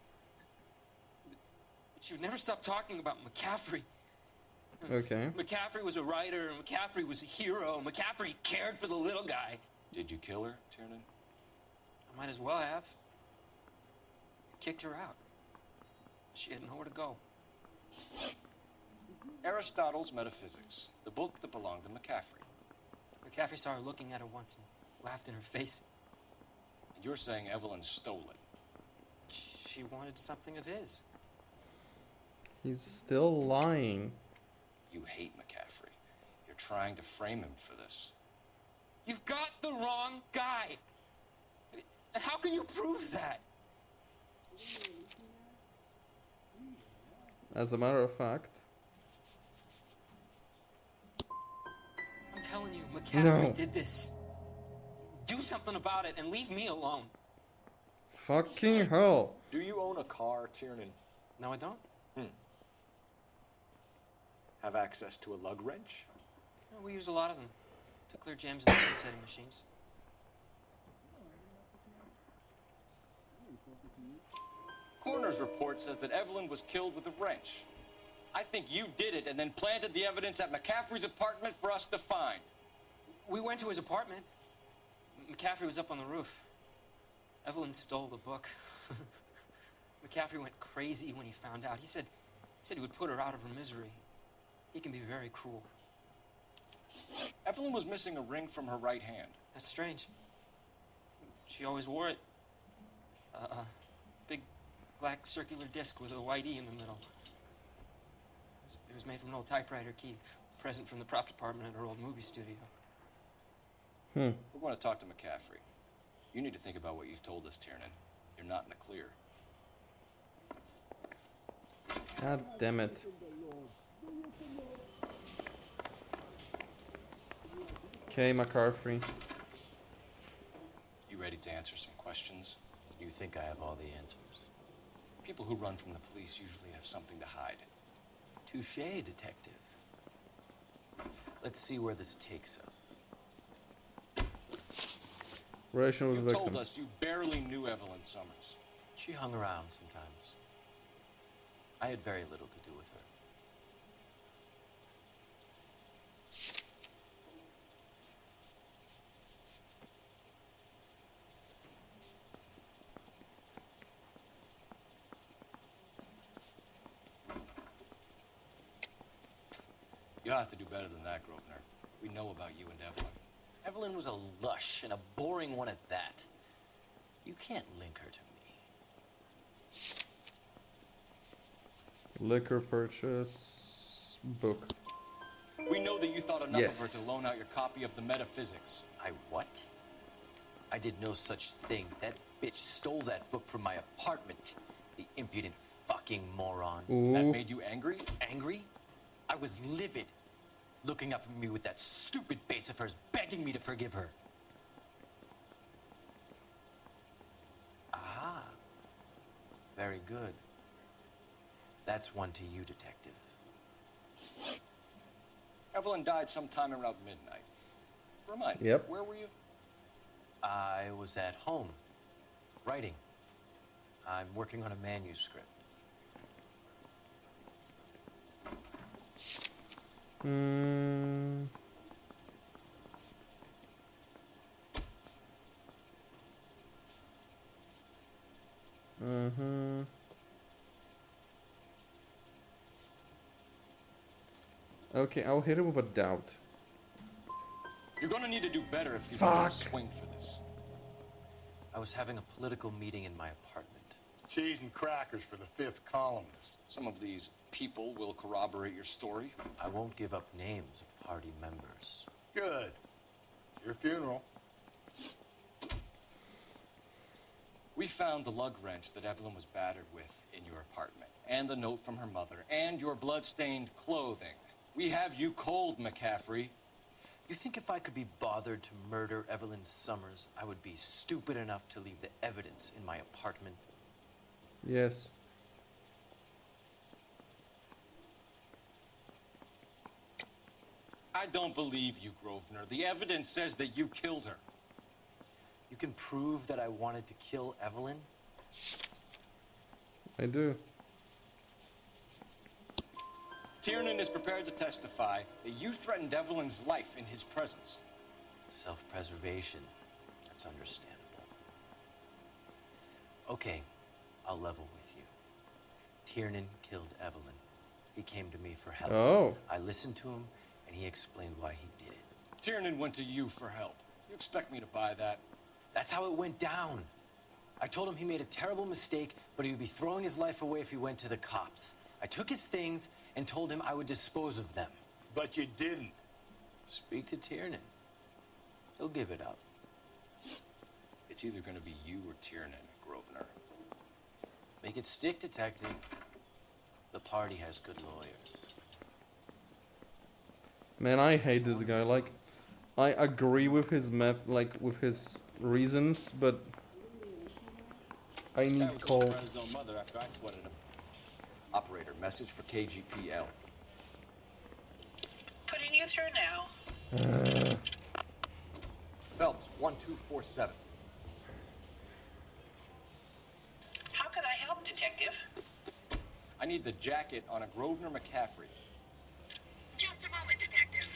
But she would never stop talking about McCaffrey. Okay. McCaffrey was a writer, and McCaffrey was a hero. McCaffrey cared for the little guy. Did you kill her, Tiernan? I might as well have. I kicked her out. She had nowhere to go. Aristotle's Metaphysics, the book that belonged to McCaffrey. McCaffrey saw her looking at her once and laughed in her face. And you're saying Evelyn stole it. She wanted something of his. He's still lying. You hate McCaffrey. You're trying to frame him for this. You've got the wrong guy. How can you prove that? As a matter of fact. I'm telling you, McCaffrey No. did this. Do something about it and leave me alone. Fucking hell. Do you own a car, Tiernan? No, I don't. Have access to a lug wrench? Well, we use a lot of them to clear jams in the setting machines. Coroner's report says that Evelyn was killed with a wrench. I think you did it and then planted the evidence at McCaffrey's apartment for us to find. We went to his apartment. McCaffrey was up on the roof. Evelyn stole the book. McCaffrey went crazy when he found out. He said he would put her out of her misery. He can be very cruel. Evelyn was missing a ring from her right hand. That's strange. She always wore it. A big black circular disc with a white E in the middle. It was made from an old typewriter key, present from the prop department at her old movie studio. We're going to talk to McCaffrey. You need to think about what you've told us, Tiernan. You're not in the clear. God damn it. Okay, McCaffrey. You ready to answer some questions? You think I have all the answers? People who run from the police usually have something to hide. Touché, detective. Let's see where this takes us. Relation with You the victim. told us you barely knew Evelyn Summers. She hung around sometimes. I had very little to do with her. You'll have to do better than that, Grosvenor. We know about you and Evelyn. Evelyn was a lush, and a boring one at that. You can't link her to me. Liquor purchase. Book. We know that you thought enough Yes. of her to loan out your copy of the Metaphysics. I what? I did no such thing. That bitch stole that book from my apartment. The impudent fucking moron. That made you angry? Angry? I was livid. Looking up at me with that stupid face of hers, begging me to forgive her. Ah. Very good. That's one to you, detective. Evelyn died sometime around midnight. Remind me, Yep. where were you? I was at home, writing. I'm working on a manuscript. Hmm. Mm-hmm. Okay, I'll hit him with a doubt. You're gonna need to do better if you Fuck. don't swing for this. I was having a political meeting in my apartment. Cheese and crackers for the fifth columnist. Some of these people will corroborate your story. I won't give up names of party members. Good. Your funeral. We found the lug wrench that Evelyn was battered with in your apartment, and the note from her mother, and your blood-stained clothing. We have you cold, McCaffrey. You think if I could be bothered to murder Evelyn Summers, I would be stupid enough to leave the evidence in my apartment? Yes. I don't believe you, Grosvenor. The evidence says that you killed her. You can prove that I wanted to kill Evelyn? I do. Tiernan is prepared to testify that you threatened Evelyn's life in his presence. Self-preservation. That's understandable. Okay, I'll level with you. Tiernan killed Evelyn. He came to me for help. Oh. I listened to him, and he explained why he did it. Tiernan went to you for help. You expect me to buy that? That's how it went down. I told him he made a terrible mistake, but he would be throwing his life away if he went to the cops. I took his things and told him I would dispose of them. But you didn't. Speak to Tiernan. He'll give it up. It's either going to be you or Tiernan, Grosvenor. Make it stick, detective. The party has good lawyers. Man, I hate this guy. Like, I agree with his with his reasons, but I need to call. His own mother after I sweated him. Operator, message for KGPL. Putting you through now. Phelps, 1247. How can I help, Detective? I need the jacket on a Grosvenor McCaffrey. Just a moment, Detective.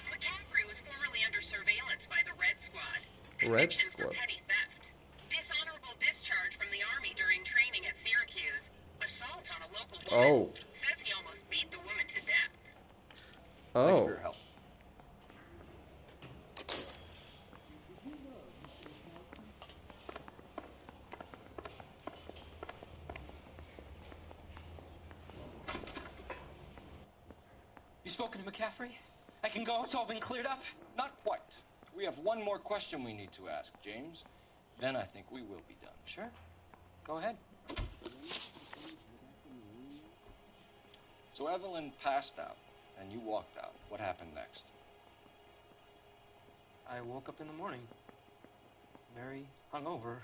McCaffrey was formerly under surveillance by the Red Squad. Red Convictions for Squad. petty theft. Dishonorable discharge from the Army during training at Syracuse. Assault on a local woman. Oh. Says he almost beat the woman to death. Thanks for Oh. your help. You spoken to McCaffrey? I can go? It's all been cleared up? Not quite. We have one more question we need to ask, James. Then I think we will be done. Sure. Go ahead. So Evelyn passed out, and you walked out. What happened next? I woke up in the morning. Mary hungover.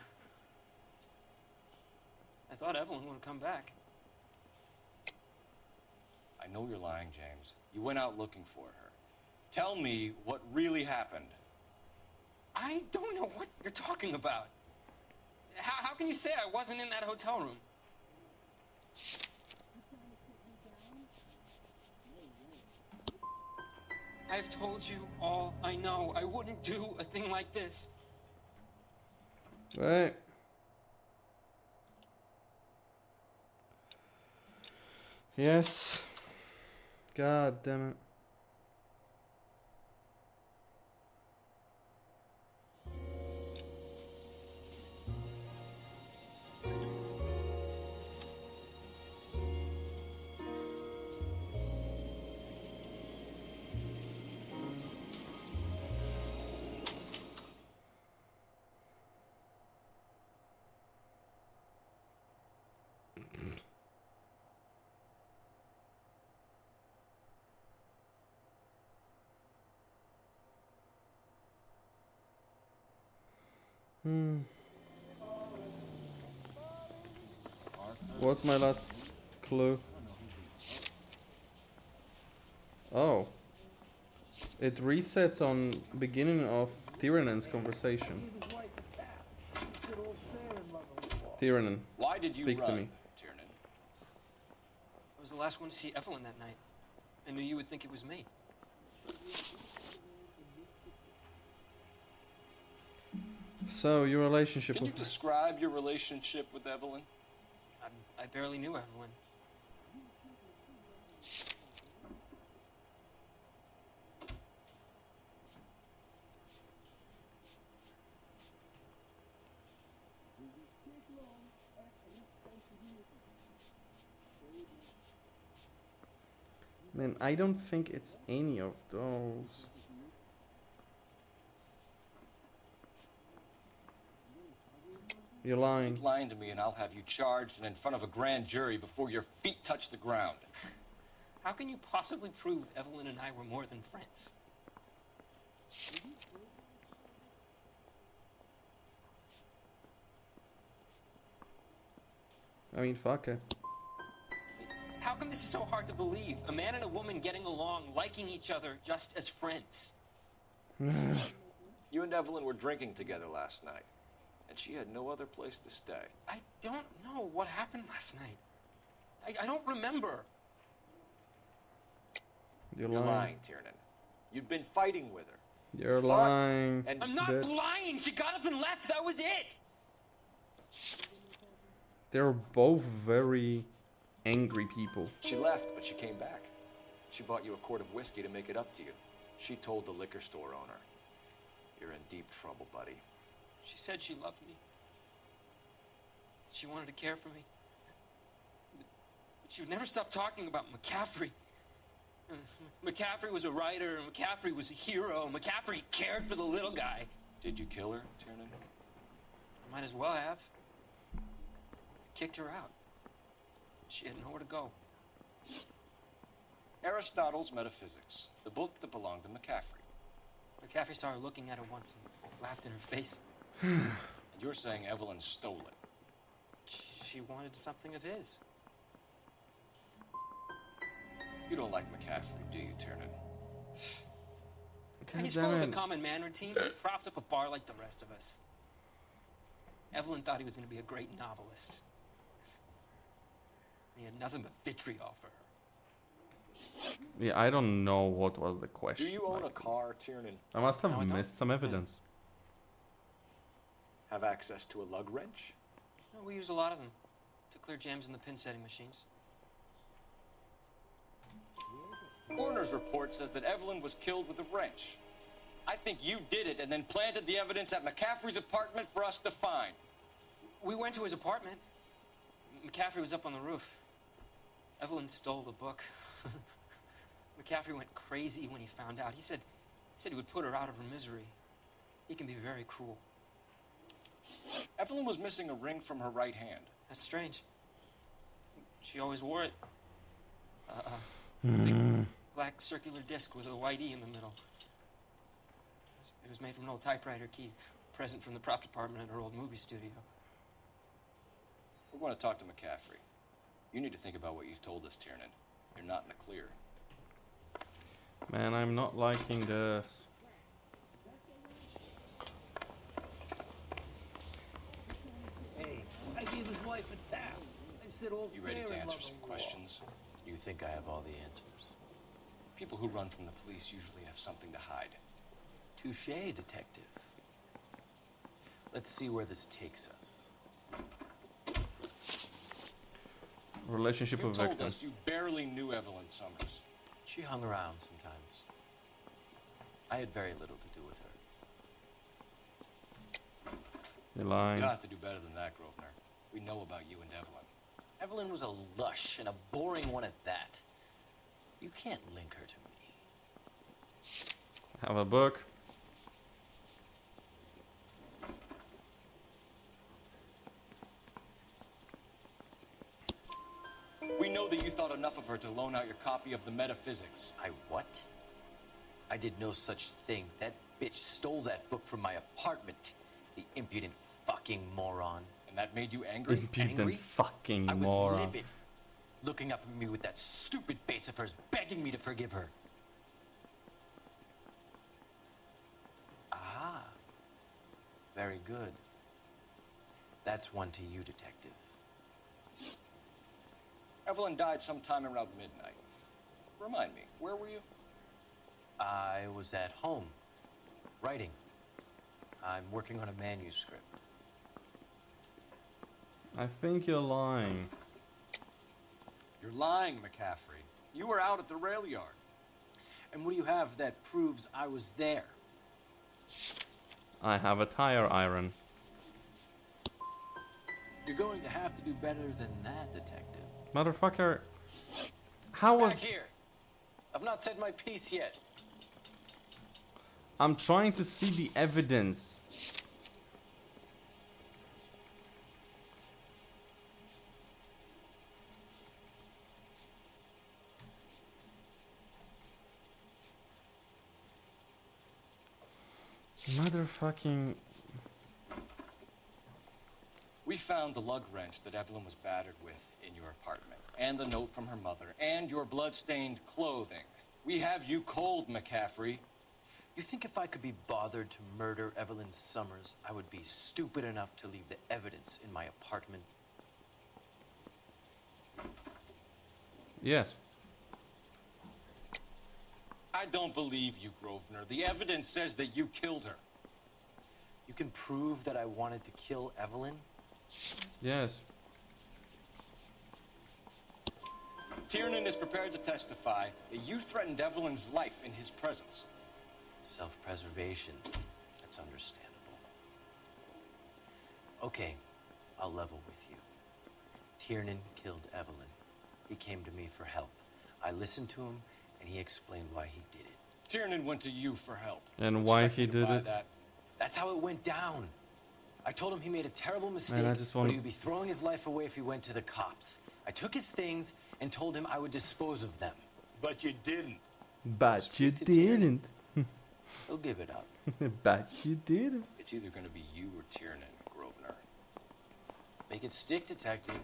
I thought Evelyn would come back. I know you're lying, James. You went out looking for her. Tell me what really happened. I don't know what you're talking about. How can you say I wasn't in that hotel room? I've told you all I know. I wouldn't do a thing like this. Right. Yes. God damn it. What's my last clue? Oh. It resets on beginning of Tyrannon's conversation. Tyrannon, Why did you speak to run, me. Tiernan? I was the last one to see Evelyn that night. I knew you would think it was me. So, your relationship Can you with... describe your relationship with Evelyn? I barely knew Evelyn. Man, I don't think it's any of those. You're lying. Keep lying to me and I'll have you charged and in front of a grand jury before your feet touch the ground. How can you possibly prove Evelyn and I were more than friends? I mean, fuck it. How come this is so hard to believe? A man and a woman getting along, liking each other just as friends. You and Evelyn were drinking together last night, and she had no other place to stay. I don't know what happened last night. I don't remember. You're You're lying. lying, Tiernan. You'd been fighting with her. You're Fought, lying. And I'm not bitch. lying. She got up and left. That was it. They're both very angry people. She left, but she came back. She bought you a quart of whiskey to make it up to you. She told the liquor store owner. You're in deep trouble, buddy. She said she loved me. She wanted to care for me. But she would never stop talking about McCaffrey. McCaffrey was a writer, and McCaffrey was a hero. McCaffrey cared for the little guy. Did you kill her, Tiernan? I might as well have. Kicked her out. She had nowhere to go. Aristotle's Metaphysics, the book that belonged to McCaffrey. McCaffrey saw her looking at her once and laughed in her face. And you're saying Evelyn stole it. She wanted something of his. You don't like McCaffrey, do you, Tiernan? He's full of the common man routine. He props up a bar like the rest of us. Evelyn thought he was going to be a great novelist. He had nothing but vitriol for her. Yeah, I don't know what was the Do question. you own a car, Tiernan? I must have No, I don't. missed some evidence. Have access to a lug wrench? No, we use a lot of them to clear jams in the pin setting machines. Coroner's report says that Evelyn was killed with a wrench. I think you did it and then planted the evidence at McCaffrey's apartment for us to find. We went to his apartment. McCaffrey was up on the roof. Evelyn stole the book. McCaffrey went crazy when he found out. He said he would put her out of her misery. He can be very cruel. Evelyn was missing a ring from her right hand. That's strange. She always wore it. Big black circular disc with a white E in the middle. It was made from an old typewriter key, present from the prop department at her old movie studio. We're going to talk to McCaffrey. You need to think about what you've told us, Tiernan. You're not in the clear. Man, I'm not liking this. Hey, I gave his wife a tap. I said all You ready fair to in answer love some and war. questions? You think I have all the answers? People who run from the police usually have something to hide. Touché, detective. Let's see where this takes us. Relationship You with told victim. us you barely knew Evelyn Summers. She hung around sometimes. I had very little to do with her. You're lying. You'll have to do better than that, Grosvenor. We know about you and Evelyn. Evelyn was a lush, and a boring one at that. You can't link her to me. Have a book. We know that you thought enough of her to loan out your copy of the Metaphysics. I what? I did no such thing. That bitch stole that book from my apartment. The impudent fucking moron. And that made you angry? Impudent Angry? fucking I was moron. livid. Looking up at me with that stupid face of hers, begging me to forgive her. Very good. That's one to you, Detective. Evelyn died sometime around midnight. Remind me, where were you? I was at home, writing. I'm working on a manuscript. I think you're lying. You're lying, McCaffrey. You were out at the rail yard. And what do you have that proves I was there? I have a tire iron. You're going to have to do better than that, Detective. Motherfucker. How was... Back here. I've not said my piece yet. I'm trying to see the evidence. Motherfucking... We found the lug wrench that Evelyn was battered with in your apartment, and the note from her mother, and your blood-stained clothing. We have you cold, McCaffrey. You think if I could be bothered to murder Evelyn Summers, I would be stupid enough to leave the evidence in my apartment? Yes. I don't believe you, Grosvenor. The evidence says that you killed her. You can prove that I wanted to kill Evelyn? Yes. Tiernan is prepared to testify that you threatened Evelyn's life in his presence. Self-preservation. That's understandable. Okay, I'll level with you. Tiernan killed Evelyn. He came to me for help. I listened to him, and he explained why he did it. Tiernan went to you for help. And why he did it? That's how it went down. I told him he made a terrible mistake, Man, I just but wanna... he would be throwing his life away if he went to the cops. I took his things and told him I would dispose of them. But you didn't. But you didn't. He'll give it up. But you didn't. It's either going to be you or Tiernan, Grosvenor. Make it stick, Detective.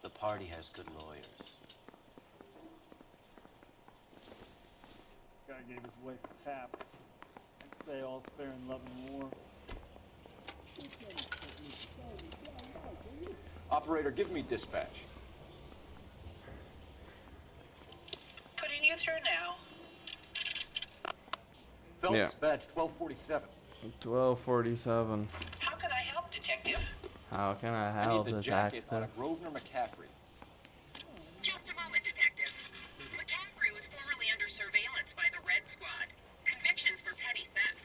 The party has good lawyers. Guy gave his wife a tap. I'd say all's fair in love and war. Operator, give me dispatch. Putting you through now. Phelps, Yeah. badge 1247. 1247. How can I help, Detective? How can I I help need the the jacket on a detective? Grosvenor McCaffrey. Just a moment, Detective. McCaffrey was formerly under surveillance by the Red Squad. Convictions for petty theft.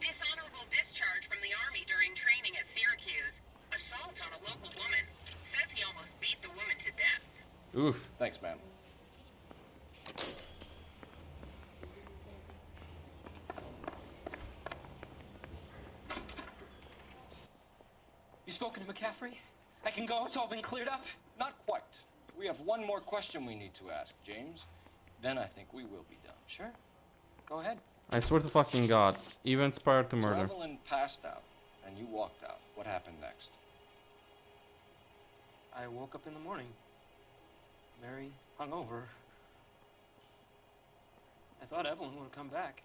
Dishonorable discharge from the Army during training at Syracuse. Assault on a local woman. Says he almost beat the woman to death. Oof. Thanks, ma'am. You spoken to McCaffrey? I can go, it's all been cleared up? Not quite. We have one more question we need to ask, James. Then I think we will be done. Sure. Go ahead. I swear to fucking God. Events prior to So murder. Evelyn passed out, and you walked out. What happened next? I woke up in the morning. Mary hungover. I thought Evelyn would have come back.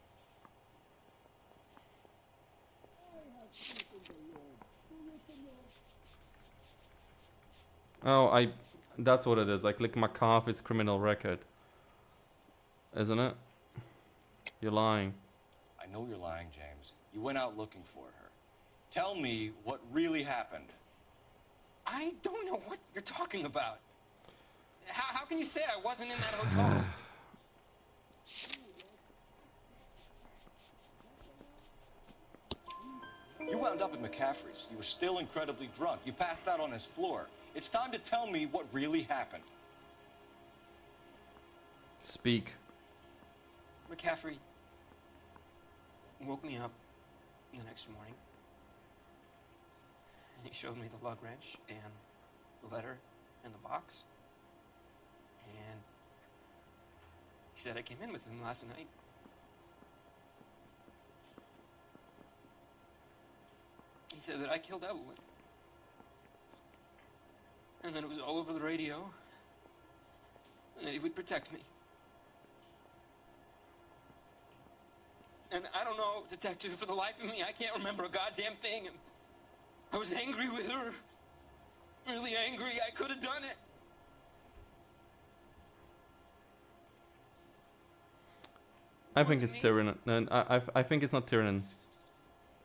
Oh, that's what it is. I click McCarthy's criminal record. Isn't it? You're lying. I know you're lying, James. You went out looking for her. Tell me what really happened. I don't know what you're talking about. How can you say I wasn't in that hotel? You wound up at McCaffrey's. You were still incredibly drunk. You passed out on his floor. It's time to tell me what really happened. Speak. McCaffrey woke me up the next morning. And he showed me the lug wrench and the letter and the box. And he said I came in with him last night. He said that I killed Evelyn. And that it was all over the radio. And that he would protect me. And I don't know, Detective, for the life of me, I can't remember a goddamn thing. And I was angry with her. Really angry. I could have done it. I think it's Tyrion. No, I think it's not Tyrion.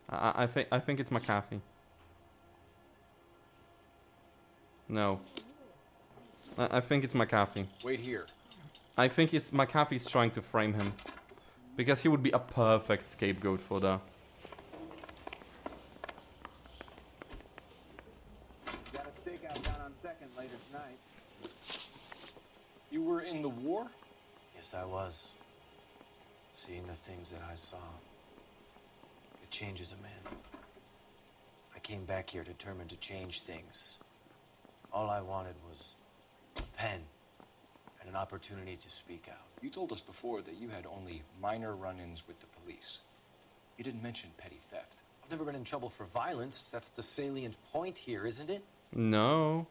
I think it's McAfee. No. I think it's McAfee. Wait here. I think it's McAfee's trying to frame him. Because he would be a perfect scapegoat for that. Got a stakeout down on 2nd later tonight. You were in the war? Yes, I was. Seeing the things that I saw, it changes a man. I came back here determined to change things. All I wanted was a pen and an opportunity to speak out. You told us before that you had only minor run-ins with the police. You didn't mention petty theft. I've never been in trouble for violence. That's the salient point here, isn't it? No.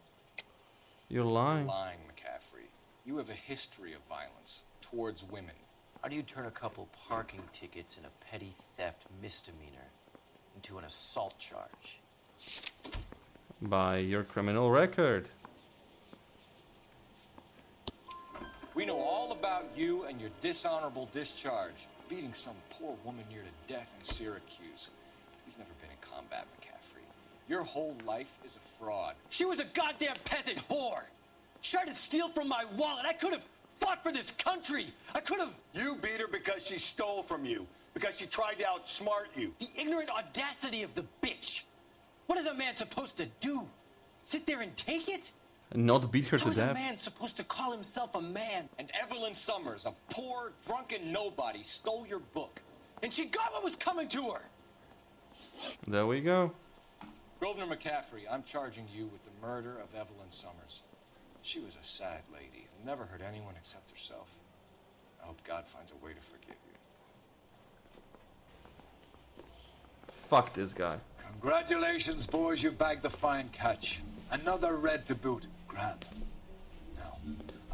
You're lying. You're lying, McCaffrey. You have a history of violence towards women. How do you turn a couple parking tickets and a petty theft misdemeanor into an assault charge? By your criminal record. We know all about you and your dishonorable discharge. Beating some poor woman near to death in Syracuse. You've never been in combat, McCaffrey. Your whole life is a fraud. She was a goddamn peasant whore! She tried to steal from my wallet. I could have fought for this country. I could have... You beat her because she stole from you. Because she tried to outsmart you. The ignorant audacity of the bitch. What is a man supposed to do? Sit there and take it? And not beat her to How is a death. man supposed to call himself a man? And Evelyn Summers, a poor, drunken nobody, stole your book. And she got what was coming to her. There we go. Grosvenor McCaffrey, I'm charging you with the murder of Evelyn Summers. She was a sad lady and never hurt anyone except herself. I hope God finds a way to forgive you. Fuck this guy. Congratulations, boys, you bagged the fine catch. Another red to boot. Grand. Now,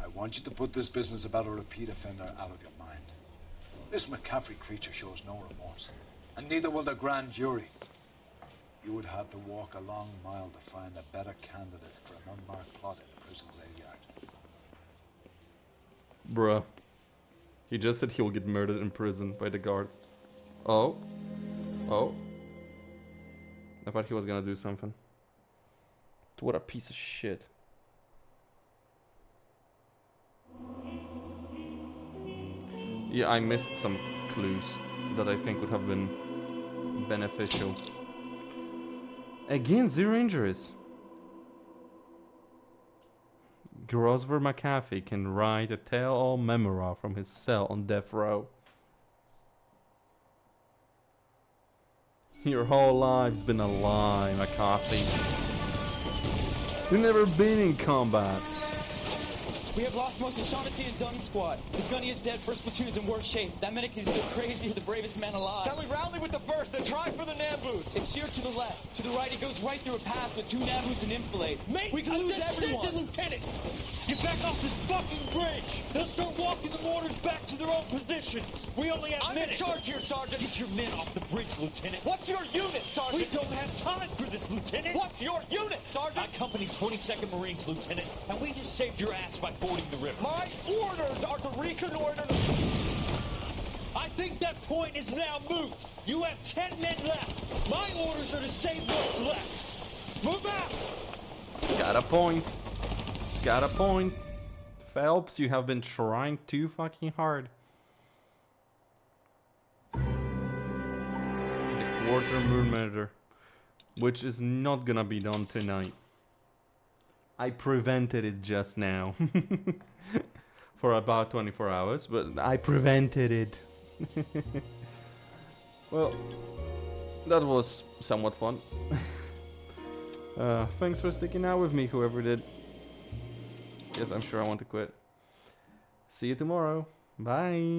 I want you to put this business about a repeat offender out of your mind. This McCaffrey creature shows no remorse, and neither will the grand jury. You would have to walk a long mile to find a better candidate for an unmarked plot in a prison graveyard. Bruh. He just said he will get murdered in prison by the guards. Oh. Oh. I thought he was gonna do something. What a piece of shit. Yeah, I missed some clues that I think would have been beneficial. Again, 0 injuries. Grosvenor McAfee can write a tell-all memoir from his cell on death row. Your whole life's been a lie, McAfee. You've never been in combat. We have lost most of Shaughnessy and Dunn's squad. The gunny is dead, first platoon is in worse shape. That medic is either crazy or the bravest man alive. Then we rally with the first, then try for the Nambus. It's sheer to the left. To the right, it goes right through a pass with 2 Nambus and enfilade. Mate, we can I lose said everyone. send the lieutenant. Get back off this fucking bridge. They'll start walking the mortars back to their own positions. We only have minutes. I'm in charge here, Sergeant. Get your men off the bridge, Lieutenant. What's your unit, Sergeant? We don't have time for this, Lieutenant. What's your unit, Sergeant? I company 22nd Marines, Lieutenant, and we just saved your ass by fording the river. My orders are to reconnoiter the... I think that point is now moot. You have 10 men left. My orders are to save what's left. Move out! Got a point. Got a point. Phelps, you have been trying too fucking hard. The quarter millimeter, which is not gonna be done tonight. I prevented it just now. For about 24 hours, but I prevented it. Well, that was somewhat fun. Thanks for sticking out with me, whoever did. Yes, I'm sure I want to quit. See you tomorrow. Bye.